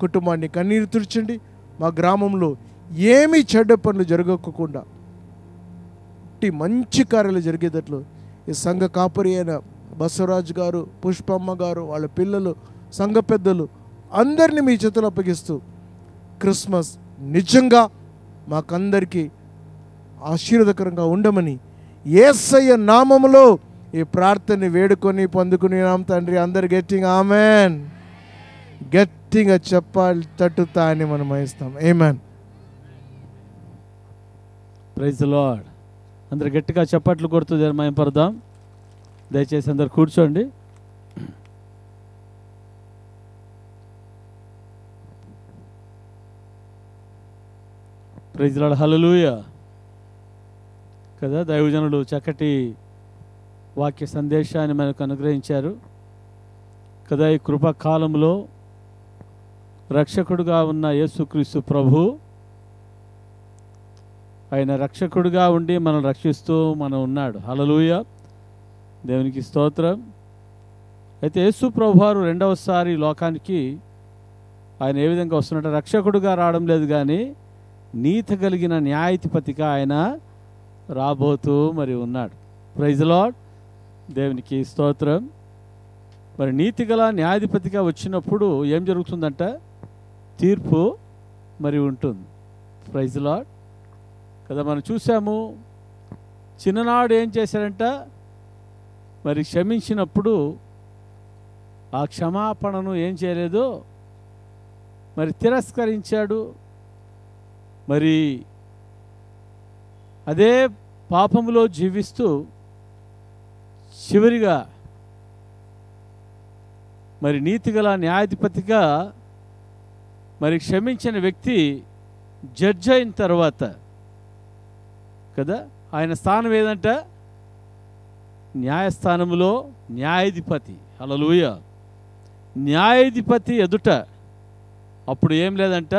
కుటుంబాన్ని కన్నీరు తుడిచండి. మా గ్రామంలో ఏమీ చెడ్డ పనులు జరగకుండా మంచి కార్యాలు జరిగేటట్లు ఈ సంఘ కాపరి అయిన బసవరాజు గారు, పుష్పమ్మ గారు, వాళ్ళ పిల్లలు, సంఘ పెద్దలు అందరినీ మీ చేతులు అప్పగిస్తూ క్రిస్మస్ నిజంగా మాకందరికీ ఆశీర్వాదకరంగా ఉండమని యేసయ్య నామములో ఈ ప్రార్థన వేడుకొని పొందుకున్నాం తండ్రి. అందరు గట్టిగా ఆమెన్. గట్టిగా చెప్పాలి, తట్టుతా అని మనం ఇస్తాం. ఆమెన్.
Praise the Lord. అందరు గట్టిగా చప్పట్లు కొడుతూ మహిమపడదాం. దయచేసి అందరు కూర్చోండి. Praise the Lord. హల్లెలూయా. కదా, దైవజనులు చక్కటి వాక్య సందేశాన్ని మనకు అనుగ్రహించారు కదా. ఈ కృపాకాలంలో రక్షకుడుగా ఉన్న యేసుక్రీస్తు ప్రభు ఆయన రక్షకుడిగా ఉండి మనం రక్షిస్తూ ఉన్నాడు. హల్లెలూయా, దేవునికి స్తోత్రం. అయితే యేసు ప్రభువారు రెండవసారి లోకానికి ఆయన ఏ విధంగా వస్తున్నట్టు రక్షకుడిగా రావడం లేదు, కానీ నీతి కలిగిన న్యాయాధిపతిగా ఆయన రాబోతూ ఉన్నాడు. ప్రైజ్ లార్డ్, దేవునికి స్తోత్రం. మరి నీతి గల న్యాయాధిపతిగా వచ్చినప్పుడు ఏం జరుగుతుందంట? తీర్పు ఉంటుంది. ప్రైజ్ లార్డ్ కదా. మనం చూసాము, చిన్ననాడు ఏం చేశాడంట? మరి క్షమించినప్పుడు ఆ క్షమాపణను ఏం చేయలేదు, మరి తిరస్కరించాడు. మరి అదే పాపములో జీవిస్తూ చివరిగా మరి నీతిగల న్యాయాధిపతిగా మరి క్షమించిన వ్యక్తి జడ్జి అయిన తర్వాత కదా, ఆయన స్థానం ఏదంట? న్యాయస్థానంలో న్యాయాధిపతి. హల్లెలూయా. న్యాయాధిపతి ఎదుట అప్పుడు ఏం లేదంట?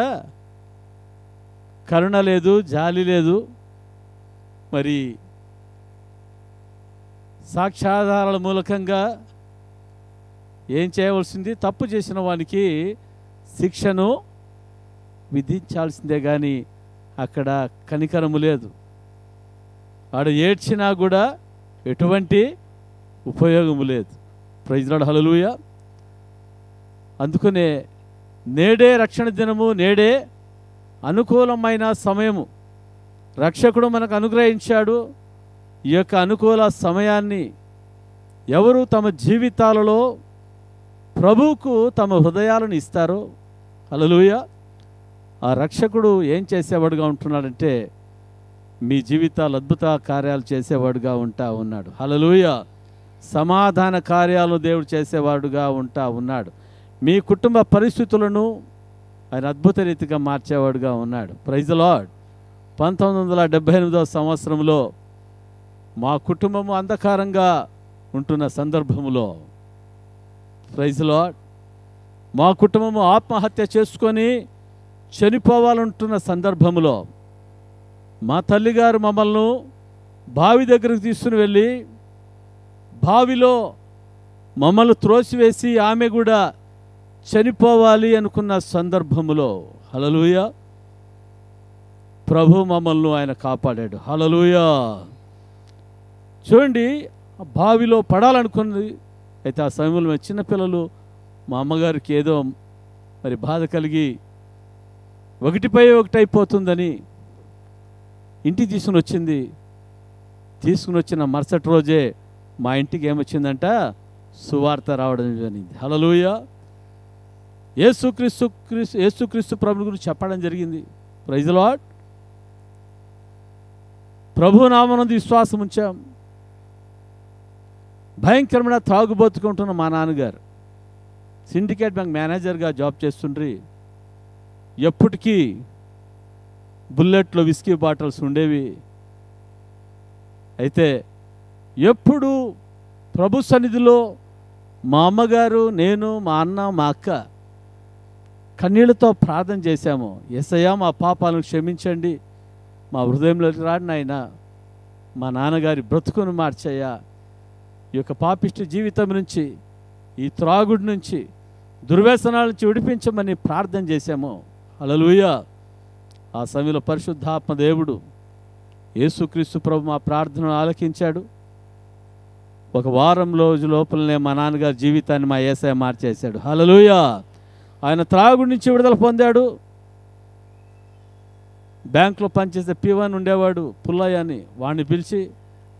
కరుణ లేదు, జాలి లేదు. మరి సాక్ష్యాధారాల మూలకంగా ఏం చేయవలసింది? తప్పు చేసిన వానికి శిక్షను విధించాల్సిందే, కానీ అక్కడ కనికరము లేదు. వాడు ఏడ్చినా కూడా ఎటువంటి ఉపయోగము లేదు. ప్రైజ్ లార్డ్, హల్లెలూయా. అందుకనే నేడే రక్షణ దినము, నేడే అనుకూలమైన సమయము రక్షకుడు మనకు అనుగ్రహించాడు. ఈ యొక్క అనుకూల సమయాన్ని ఎవరు తమ జీవితాలలో ప్రభువుకు తమ హృదయాలను ఇస్తారో, హల్లెలూయా, ఆ రక్షకుడు ఏం చేసేవాడుగా ఉంటున్నాడంటే మీ జీవితాలు అద్భుత కార్యాలు చేసేవాడుగా ఉన్నాడు. హల్లెలూయా. సమాధాన కార్యాలు దేవుడు చేసేవాడుగా ఉన్నాడు. మీ కుటుంబ పరిస్థితులను ఆయన అద్భుత రీతిగా మార్చేవాడుగా ఉన్నాడు. Praise lord. 1978వ సంవత్సరంలో మా కుటుంబము అంధకారంగా ఉంటున్న సందర్భంలో, ప్రైజ్ లార్డ్, మా కుటుంబము ఆత్మహత్య చేసుకొని చనిపోవాలంటున్న సందర్భంలో మా తల్లిగారు మమ్మల్ని బావి దగ్గరకు తీసుకుని వెళ్ళి బావిలో మమ్మల్ని త్రోసివేసి ఆమె కూడా చనిపోవాలి అనుకున్న సందర్భంలో, హల్లెలూయా, ప్రభు మమ్మల్ని ఆయన కాపాడాడు. హల్లెలూయా. చూడండి, ఆ బావిలో పడాలనుకున్నది. అయితే ఆ సమయంలో చిన్నపిల్లలు, మా అమ్మగారికి ఏదో మరి బాధ కలిగి ఒకటిపై ఒకటి అయిపోతుందని ఇంటికి తీసుకుని వచ్చిన మరుసటి రోజే మా ఇంటికి ఏమొచ్చిందంట? సువార్త రావడం జరిగింది. హల్లెలూయా. యేసుక్రీస్తు ప్రభుని గురించి చెప్పడం జరిగింది. Praise lord. ప్రభు నామమునందు విశ్వాసం ఉంచాం. భయంకరమైన తాగుబోతుకుంటున్న మా నాన్నగారు సిండికేట్ బ్యాంక్ మేనేజర్గా జాబ్ చేస్తుండ్రి. ఎప్పటికీ బుల్లెట్లో విస్కీ బాటిల్స్ ఉండేవి. అయితే ఎప్పుడు ప్రభు సన్నిధిలో మా అమ్మగారు, నేను, మా అన్న, మా అక్క కన్నీళ్లతో ప్రార్థన చేశాము. యేసయ్యా, మా పాపాలను క్షమించండి, మా హృదయంలోకి రాడు నాయన, మా నాన్నగారి బ్రతుకును మార్చయ్యా, ఈ యొక్క పాపిష్టి జీవితం నుంచి, ఈ త్రాగుడి నుంచి, దుర్వ్యసనాల నుంచి విడిపించమని ప్రార్థన చేశాము. హల్లెలూయా. ఆ సమయంలో పరిశుద్ధాత్మ దేవుడు యేసుక్రీస్తు ప్రభు మా ప్రార్థనను ఆలకించాడు. ఒక వారం రోజు లోపలనే మా నాన్నగారి జీవితాన్ని మా యేసయ్య మార్చేశాడు. హల్లెలూయా. ఆయన త్రాగుడి నుంచి విడుదల పొందాడు. బ్యాంకులో పనిచేసే పివన్ ఉండేవాడు పుల్లయ్య అని, వాడిని పిలిచి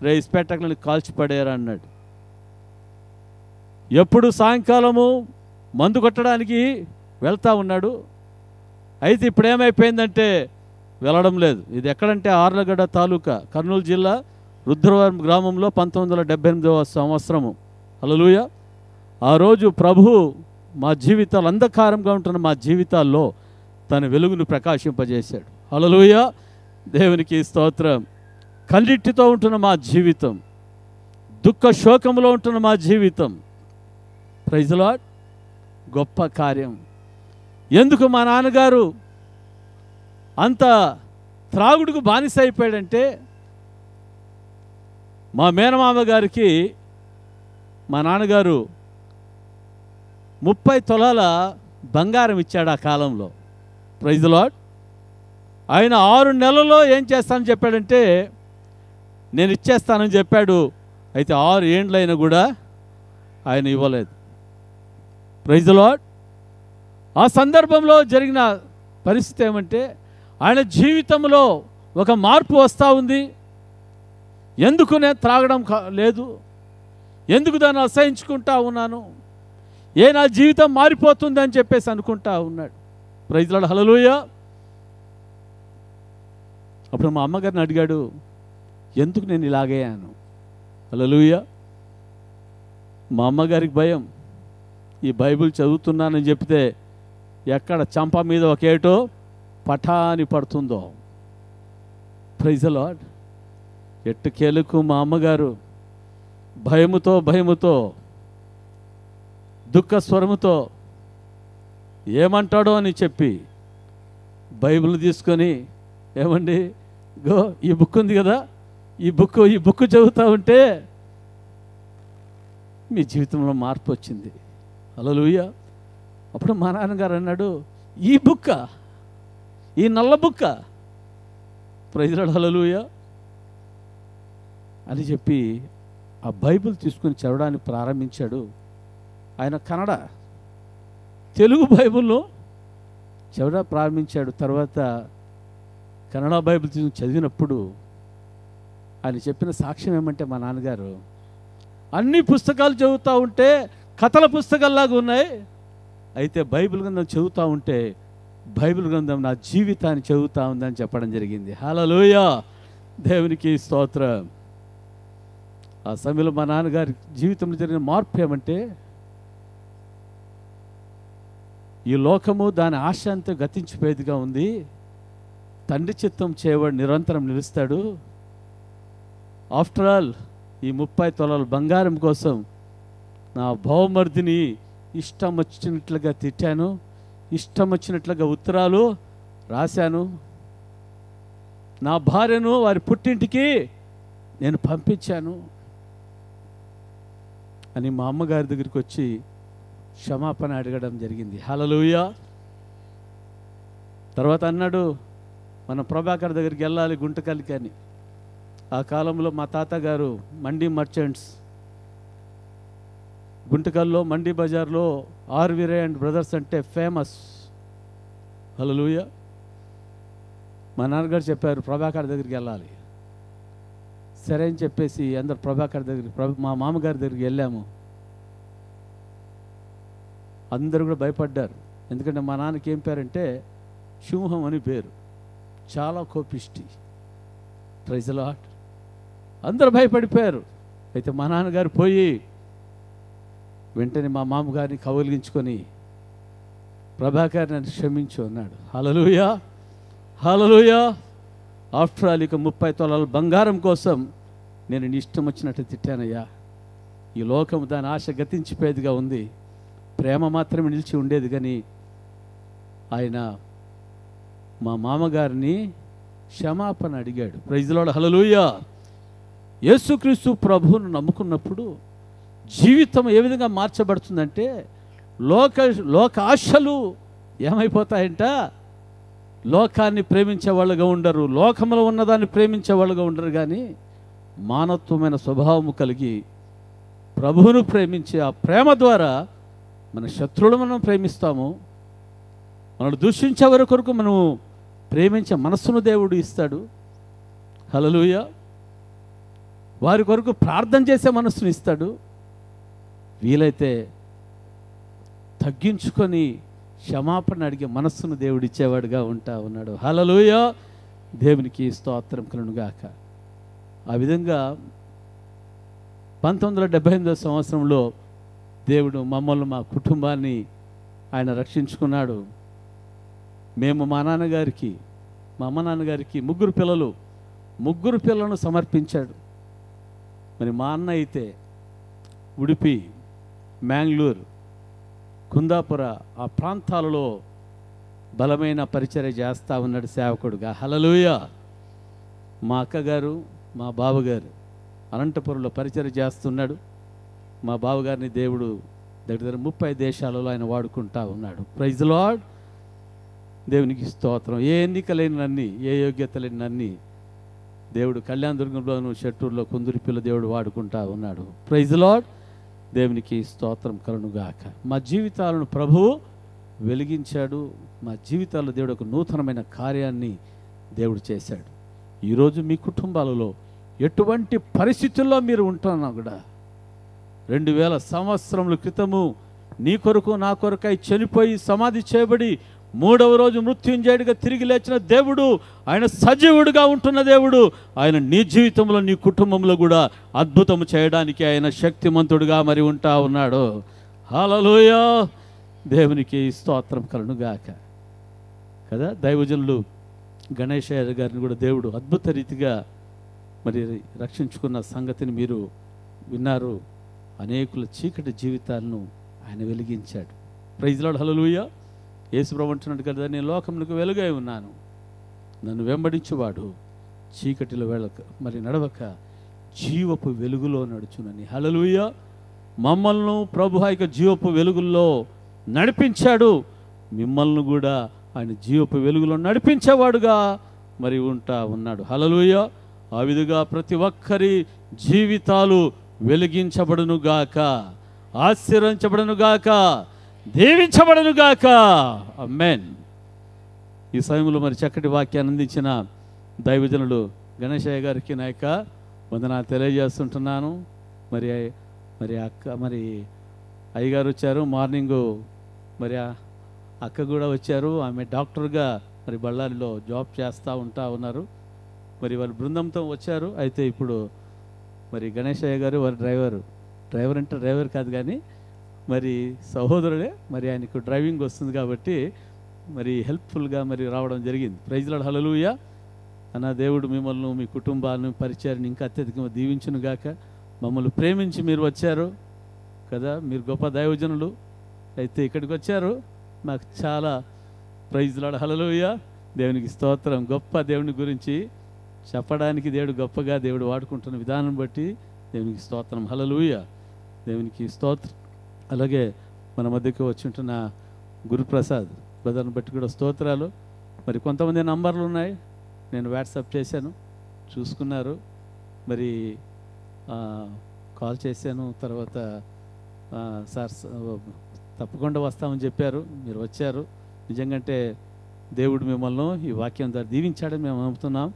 రే ఇస్పెట్టకలని కాల్చి పడేయరా అన్నాడు. ఎప్పుడు సాయంకాలము మందు కొట్టడానికి వెళ్తూ ఉన్నాడు. అయితే ఇప్పుడు ఏమైపోయిందంటే వెళ్ళడం లేదు. ఇది ఎక్కడంటే ఆర్లగడ్డ తాలూకా, కర్నూలు జిల్లా, రుద్రవరం గ్రామంలో 1978వ సంవత్సరము. హల్లెలూయా. ఆ రోజు ప్రభు మా జీవితాలు అంధకారంగా ఉంటున్న మా జీవితాల్లో తన వెలుగును ప్రకాశింపజేశాడు. హల్లెలూయా. దేవునికి స్తోత్రం. కన్నీటితో ఉంటున్న మా జీవితం, దుఃఖ శోకంలో ఉంటున్న మా జీవితం, ప్రైజ్ లార్డ్, గొప్ప కార్యం. ఎందుకు మా నాన్నగారు అంత త్రాగుడుకు బానిస అయిపోయాడంటే, మా మేనమామ గారికి మా నాన్నగారు 30 తులాల బంగారం ఇచ్చాడు ఆ కాలంలో. Praise the Lord. ఆయన 6 నెలల్లో ఏం చేస్తానని చెప్పాడంటే, నేను ఇచ్చేస్తానని చెప్పాడు. అయితే 6 ఏండ్లైనా కూడా ఆయన ఇవ్వలేదు. Praise the Lord. ఆ సందర్భంలో జరిగిన పరిస్థితి ఏమంటే, ఆయన జీవితంలో ఒక మార్పు వస్తూ ఉంది. ఎందుకు నేను త్రాగడం లేదు, ఎందుకు దాన్ని అసహించుకుంటా ఉన్నాను, నా జీవితం మారిపోతుంది అని చెప్పేసి అనుకుంటా ఉన్నాడు. Praise the Lord. హల్లెలూయా. అప్పుడు మా అమ్మగారిని అడిగాడు, ఎందుకు నేను ఇలాగయ్యాను. హల్లెలూయా. మా అమ్మగారికి భయం, ఈ బైబిల్ చదువుతున్నానని చెప్తే ఎక్కడ చంప మీద ఒకేటో పఠాని పడుతుందో. Praise the lord. ఎట్టుకేలకు మా అమ్మగారు భయముతో దుఃఖ స్వరముతో ఏమంటాడో అని చెప్పి బైబిల్ తీసుకొని, ఏమండి గో ఈ బుక్ ఉంది కదా, ఈ బుక్ చదువుతూ ఉంటే మీ జీవితంలో మార్పు వచ్చింది. హల్లెలూయా. అప్పుడు మా నాన్నగారు అన్నాడు, ఈ బుక్క, ఈ నల్ల బుక్క. Praise the Lord. హల్లెలూయా అని చెప్పి ఆ బైబిల్ తీసుకుని చదవడానికి ప్రారంభించాడు. ఆయన కన్నడ, తెలుగు బైబిల్ను చదవడం ప్రారంభించాడు. తర్వాత కన్నడ బైబిల్ తీసుకుని చదివినప్పుడు ఆయన చెప్పిన సాక్ష్యం ఏమంటే, మా నాన్నగారు అన్ని పుస్తకాలు చదువుతూ ఉంటే కథల పుస్తకాల్లాగా ఉన్నాయి, అయితే బైబిల్ గ్రంథం చదువుతూ ఉంటే బైబిల్ గ్రంథం నా జీవితాన్ని చదువుతూ ఉందని చెప్పడం జరిగింది. హల్లెలూయా. దేవునికి స్తోత్రం. ఆ సమయంలో మా నాన్నగారి జీవితంలో జరిగిన మార్పు ఏమంటే, ఈ లోకము దాని ఆశ అంతా గతించిపోయేదిగా ఉంది, తండ్రి చిత్తం చేయవాడు నిరంతరం నిలుస్తాడు. ఆఫ్టర్ ఆల్ ఈ 30 తులాల బంగారం కోసం నా బావమర్దిని ఇష్టం వచ్చినట్లుగా తిట్టాను, ఇష్టం వచ్చినట్లుగా ఉత్తరాలు రాశాను, నా భార్యను వారి పుట్టింటికి నేను పంపించాను అని మా అమ్మగారి దగ్గరికి వచ్చి క్షమాపణ అడగడం జరిగింది. హల్లెలూయా. తర్వాత అన్నాడు, మనం ప్రభాకర్ దగ్గరికి వెళ్ళాలి గుంటకల్లికి అని. ఆ కాలంలో మా తాతగారు మండీ మర్చెంట్స్, గుంటకల్లో మండీ బజార్లో ఆర్వీరే అండ్ బ్రదర్స్ అంటే ఫేమస్. హల్లెలూయా. మా నాన్నగారు చెప్పారు ప్రభాకర్ దగ్గరికి వెళ్ళాలి. సరే అని చెప్పేసి అందరు ప్రభాకర్ దగ్గరికి, మా మామగారి దగ్గరికి వెళ్ళాము. అందరూ కూడా భయపడ్డారు. ఎందుకంటే మా నాన్నకి ఏం పేరంటే సింహం అని పేరు, చాలా కోపిష్టి. Praise the lord. అందరూ భయపడిపోయారు. అయితే మా నాన్నగారు పోయి వెంటనే మా మామగారిని కౌగిలించుకొని, ప్రభాకర్ నన్ను క్షమించు అన్నాడు. హల్లెలూయా. హల్లెలూయా. ఆఫ్టర్ ఆల్ ఇక 30 తులాల బంగారం కోసం నేను నీ ఇష్టం వచ్చినట్టు తిట్టానయ్యా. ఈ లోకం దాని ఆశ గతించిపోయేదిగా ఉంది, ప్రేమ మాత్రమే నిలిచి ఉండేది. కానీ ఆయన మా మామగారిని క్షమాపణ అడిగాడు. Praise the Lord. హల్లెలూయా. యేసుక్రీస్తు ప్రభువును నమ్ముకున్నప్పుడు జీవితం ఏ విధంగా మార్చబడుతుందంటే, లోక ఆశలు ఏమైపోతాయంట, లోకాన్ని ప్రేమించే వాళ్ళుగా ఉండరు, లోకంలో ఉన్నదాన్ని ప్రేమించే వాళ్ళుగా ఉండరు. కానీ మానవత్వమైన స్వభావము కలిగి ప్రభువును ప్రేమించే ఆ ప్రేమ ద్వారా మన శత్రువులు మనం ప్రేమిస్తాము, మనల్ని దూషించే వారి కొరకు మనం ప్రేమించే మనస్సును దేవుడు ఇస్తాడు. హల్లెలూయా. వారి కొరకు ప్రార్థన చేసే మనస్సును ఇస్తాడు. వీలైతే తగ్గించుకొని క్షమాపణ అడిగే మనస్సును దేవుడు ఇచ్చేవాడుగా ఉంటా ఉన్నాడు. హల్లెలూయా. దేవునికి స్తోత్రం కలుగునుగాక. ఆ విధంగా 1978 సంవత్సరంలో దేవుడు మమ్మల్ని, మా కుటుంబాన్ని ఆయన రక్షించుకున్నాడు. మేము మా అమ్మ నాన్నగారికి ముగ్గురు పిల్లలను సమర్పించాడు. మరి మా అన్న అయితే ఉడిపి, మ్యాంగ్లూరు, కుందాపుర ఆ ప్రాంతాలలో బలమైన పరిచర్య చేస్తూ ఉన్నాడు సేవకుడుగా. హల్లెలూయా. మా అక్కగారు, మా బావగారు అనంతపురంలో పరిచయం చేస్తున్నాడు. మా బావగారిని దేవుడు దగ్గర 30 దేశాలలో ఆయన వాడుకుంటా ఉన్నాడు. Praise Lord. దేవునికి స్తోత్రం. ఏ ఎన్నిక లేని నన్ని, ఏ యోగ్యత లేని నన్ని దేవుడు కళ్యాణదుర్గంలోను, షట్టూరులో, కుందురిపిల్ల దేవుడు వాడుకుంటా ఉన్నాడు. Praise Lord. దేవునికి స్తోత్రం కలుగునుగాక. మా జీవితాలను ప్రభువు వెలిగించాడు. మా జీవితాల్లో దేవుడు ఒక నూతనమైన కార్యాన్ని దేవుడు చేశాడు. ఈరోజు మీ కుటుంబాలలో ఎటువంటి పరిస్థితుల్లో మీరు ఉంటున్నా కూడా 2000 సంవత్సరముల క్రితము నీ కొరకు నా కొరకై చనిపోయి సమాధి చేయబడి 3వ రోజు మృత్యుంజయుడిగా తిరిగి లేచిన దేవుడు, ఆయన సజీవుడిగా ఉంటున్న దేవుడు, ఆయన నీ జీవితంలో, నీ కుటుంబంలో కూడా అద్భుతం చేయడానికి ఆయన శక్తిమంతుడిగా మరి ఉంటా ఉన్నాడు. హల్లెలూయా. దేవునికి స్తోత్రం కలుగునుగాక. కదా, దైవజనులు గణేశయ్య గారిని కూడా దేవుడు అద్భుత రీతిగా మరి రక్షించుకున్న సంగతిని మీరు విన్నారు. అనేకుల చీకటి జీవితాలను ఆయన వెలిగించాడు. Praise Lord. హల్లెలూయా. యేసుప్రభువు అంటున్నాడు కదా, నేను లోకమునకు వెలుగై ఉన్నాను, నన్ను వెంబడించువాడు చీకటిలో మరి నడవక జీవపు వెలుగులో నడుచునని. హల్లెలూయా. మమ్మల్ని ప్రభు యొక్క జీవపు వెలుగుల్లో నడిపించాడు. మిమ్మల్ని కూడా ఆయన జీవపు వెలుగులో నడిపించేవాడుగా మరి ఉంటా ఉన్నాడు. హల్లెలూయా. ఆ విధంగా ప్రతి ఒక్కరి జీవితాలు వెలిగించబడునుగాక, ఆశీర్వదించబడునుగాక, దీవించబడునుగాక. ఆమేన్. ఈ సమయంలో మరి చక్కటి వాక్యాన్ని అందించిన దైవజనులు గణేశయ్య గారికి నా యొక్క వందనాలు తెలియజేస్తుంటున్నాను. మరి అక్క మరి అయ్యగారు వచ్చారు మార్నింగు, మరి అక్క కూడా వచ్చారు. ఆమె డాక్టర్గా మరి బళ్ళారిలో జాబ్ చేస్తూ ఉన్నారు. మరి వాళ్ళ బృందంతో వచ్చారు. అయితే ఇప్పుడు మరి గణేశయ్య గారు వారి డ్రైవర్ అంటే డ్రైవర్ కాదు కానీ మరి సహోదరుడే, మరి ఆయనకు డ్రైవింగ్ వస్తుంది కాబట్టి మరి హెల్ప్ఫుల్గా మరి రావడం జరిగింది. Praise Lord. హల్లెలూయా. అన్న దేవుడు మిమ్మల్ని, మీ కుటుంబాలను, పరిచయాన్ని ఇంకా అత్యధికంగా దీవించునుగాక. మమ్మల్ని ప్రేమించి మీరు వచ్చారు కదా, మీరు గొప్ప దైవజనులు. అయితే ఇక్కడికి వచ్చారు, మాకు చాలా ప్రైజ్ లార్డ్. హల్లెలూయా. దేవునికి స్తోత్రం. గొప్ప దేవుని గురించి చెప్పడానికి దేవుడు గొప్పగా దేవుడు వాడుకుంటున్న విధానం బట్టి దేవునికి స్తోత్రం. హల్లెలూయా. దేవునికి స్తోత్రం. అలాగే మన మధ్యకు వచ్చి ఉంటున్న గురుప్రసాద్ బ్రదర్ని బట్టి కూడా స్తోత్రాలు. మరి కొంతమంది నంబర్లు ఉన్నాయి, నేను వాట్సాప్ చేశాను, చూసుకున్నారు. మరి కాల్ చేశాను. తర్వాత సార్ తప్పకుండా వస్తామని చెప్పారు, మీరు వచ్చారు. నిజంగానే దేవుడు మిమ్మల్ని ఈ వాక్యం ద్వారా దీవించాడని మేము నమ్ముతున్నాం.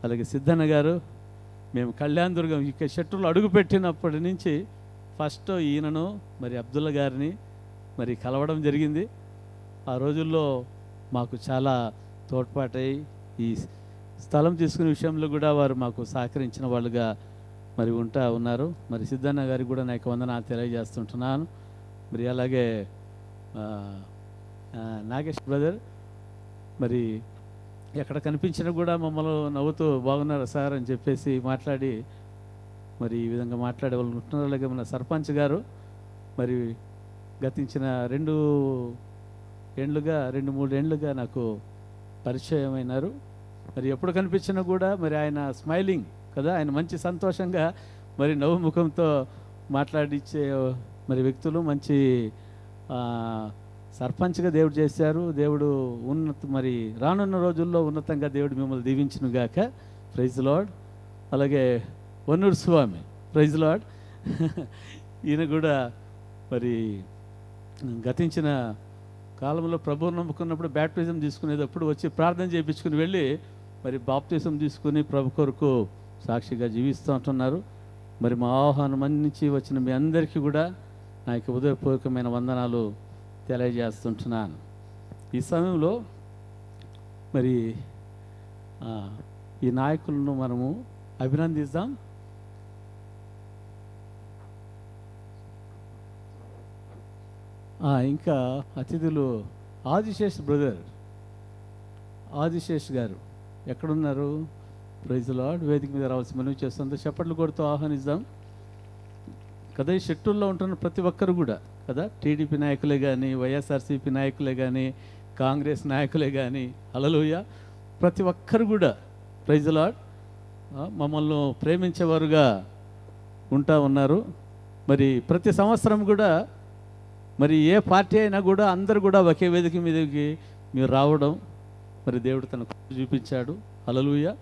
అలాగే సిద్ధన్న గారు, మేము కళ్యాణదుర్గం ఇక షట్టూరులో అడుగుపెట్టినప్పటి నుంచి ఫస్ట్ ఈయనను మరి అబ్దుల్లా గారిని మరి కలవడం జరిగింది. ఆ రోజుల్లో మాకు చాలా తోడ్పాటై ఈ స్థలం తీసుకునే విషయంలో కూడా వారు మాకు సహకరించిన వాళ్ళుగా మరి ఉంటా ఉన్నారు. మరి సిద్ధన్న గారికి కూడా నాకు వందనాలు తెలియజేస్తుంటున్నాను. మరి అలాగే నాగేష్ బ్రదర్ మరి ఎక్కడ కనిపించినా కూడా మమ్మల్ని నవ్వుతూ బాగున్నారు సార్ అని చెప్పేసి మాట్లాడి మరి ఈ విధంగా మాట్లాడే వాళ్ళు ఉంటున్నారు. అలాగే మన సర్పంచ్ గారు మరి గతించిన 2-3 ఏళ్ళుగా నాకు పరిచయం అయినారు. మరి ఎప్పుడు కనిపించినా కూడా మరి ఆయన స్మైలింగ్ కదా, ఆయన మంచి సంతోషంగా మరి నవ్వు ముఖంతో మాట్లాడిచ్చే మరి వ్యక్తులు. మంచి సర్పంచ్గా దేవుడు చేశారు. దేవుడు మరి రానున్న రోజుల్లో ఉన్నతంగా దేవుడు మిమ్మల్ని దీవించునుగాక. Praise Lord. అలాగే వన్నూరు స్వామి, ప్రైజ్ లార్డ్. ఈయన కూడా మరి గతించిన కాలంలో ప్రభువును నమ్ముకున్నప్పుడు బ్యాప్టిజం తీసుకునేటప్పుడు వచ్చి ప్రార్థన చేయించుకుని వెళ్ళి మరి బాప్టిజం తీసుకుని ప్రభు కొరకు సాక్షిగా జీవిస్తూ ఉంటున్నారు. మరి మా ఆహ్వానం నుంచి వచ్చిన మీ అందరికీ కూడా నా యొక్క హృదయపూర్వకమైన వందనాలు తెలియజేస్తుంటున్నాను. ఈ సమయంలో మరి ఈ నాయకులను మనము అభినందిద్దాం. ఇంకా అతిథులు ఆదిశేష్ బ్రదర్, ఆదిశేష్ గారు ఎక్కడున్నారు? Praise Lord. వేదిక మీద రావాల్సి మనవి చేస్తుంది. చప్పట్లు కొడుతూ ఆహ్వానిద్దాం కదా. ఈ షట్టూరులో ఉంటున్న ప్రతి ఒక్కరు కూడా కదా, టీడీపీ నాయకులే కానీ, వైఎస్ఆర్సీపీ నాయకులే కానీ, కాంగ్రెస్ నాయకులే కానీ, హల్లెలూయా, ప్రతి ఒక్కరు కూడా ప్రైజ్ లార్డ్ మమ్మల్ని ప్రేమించేవారుగా ఉంటా ఉన్నారు. మరి ప్రతి సంవత్సరం కూడా మరి ఏ పార్టీ అయినా కూడా అందరు కూడా ఒకే వేదిక మీదకి మీరు రావడం మరి దేవుడు తన కృప చూపించాడు. హల్లెలూయా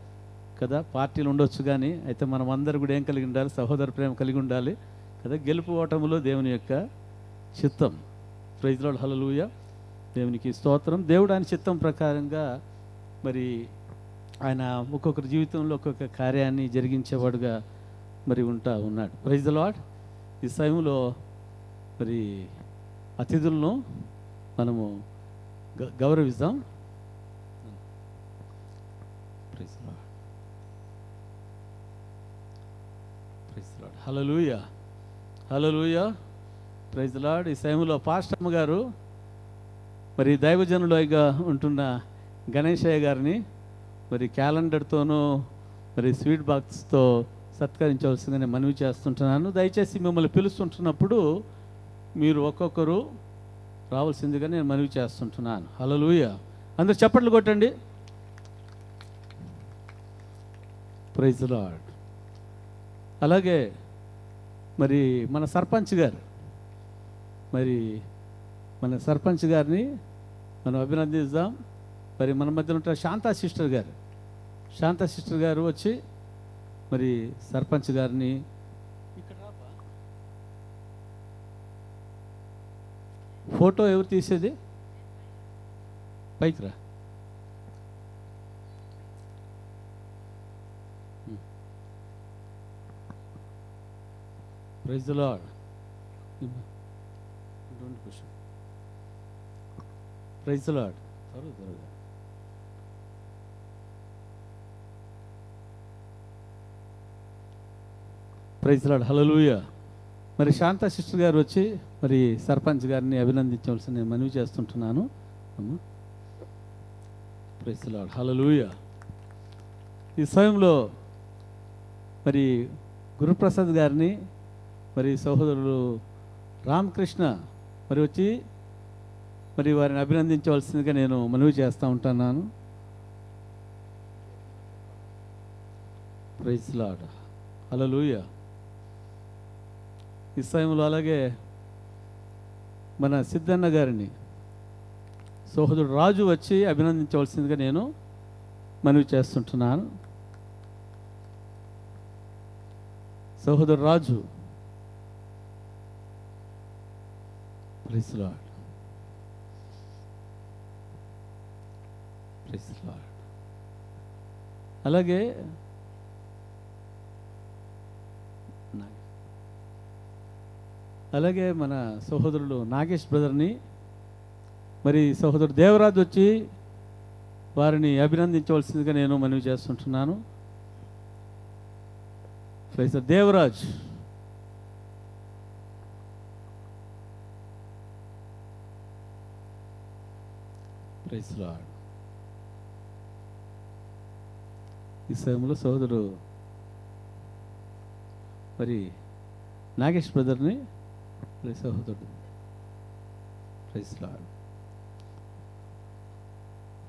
కదా. పార్టీలు ఉండొచ్చు కానీ అయితే మనం అందరూ కూడా ఏం కలిగి ఉండాలి? సహోదర ప్రేమ కలిగి ఉండాలి కదా. గెలుపు ఓటములో దేవుని యొక్క చిత్తం. Praise Lord. హల్లెలూయా. దేవునికి స్తోత్రం. దేవుడు ఆయన చిత్తం ప్రకారంగా మరి ఆయన ఒక్కొక్కరి జీవితంలో ఒక్కొక్క కార్యాన్ని జరిగించేవాడుగా మరి ఉంటా ఉన్నాడు. Praise Lord. ఈ సమయంలో మరి అతిథులను మనము గౌరవిద్దాం. Praise Lord. Praise Lord. Hallelujah. Hallelujah. Praise Lord. ఈ సమయంలో పాస్టర్ అమ్మ గారు మరి దైవజనులుగా ఉంటున్న గణేశయ్య గారిని మరి క్యాలెండర్తోనూ మరి స్వీట్ బాక్స్తో సత్కరించవలసిందని మనవి చేస్తుంటున్నాను. దయచేసి మిమ్మల్ని పిలుస్తుంటున్నప్పుడు మీరు ఒక్కొక్కరు రావాల్సిందిగా నేను మనవి చేస్తుంటున్నాను. హల్లెలూయా. అందరూ చప్పట్లు కొట్టండి. Praise Lord. అలాగే మరి మన సర్పంచ్ గారిని మనం అభినందిద్దాం. మరి మన మధ్యలో ఉంటారు శాంతా సిస్టర్ గారు వచ్చి మరి సర్పంచ్ గారిని ఇక్కడ ఫోటో ఎవరు తీసేది? పైకి రా. Praise the Lord. Praise the Lord. త్వరగా ప్రైజ్ ది లార్డ్. హల్లెలూయా. మరి శాంతా సిస్టర్ గారు వచ్చి మరి సర్పంచ్ గారిని అభినందించవలసిన నేను మనవి చేస్తుంటున్నాను. అమ్మా. Praise the Lord. హల్లెలూయా. ఈ సమయంలో మరి గురుప్రసాద్ గారిని మరి సహోదరులు రామకృష్ణ మరి వచ్చి మరి వారిని అభినందించవలసిందిగా నేను మనవి చేస్తూ ఉంటున్నాను. Praise the Lord. హల్లెలూయా. ఈ సమయంలో అలాగే మన సిద్ధన్న గారిని సహోదరుడు రాజు వచ్చి అభినందించవలసిందిగా నేను మనవి చేస్తుంటున్నాను. సహోదరుడు Raju. Praise the Lord. Praise the Lord. అలాగే మన సహోదరుడు నాగేష్ బ్రదర్ని మరి సహోదరుడు దేవరాజు వచ్చి వారిని అభినందించవలసిందిగా నేను మనవి చేస్తుంటున్నాను. ప్రైజ్ దేవరాజ్. Praise Lord. ఈ సమయంలో సహోదరుడు మరి నాగేష్ బ్రదర్ని సహోదరుడు. Praise lord.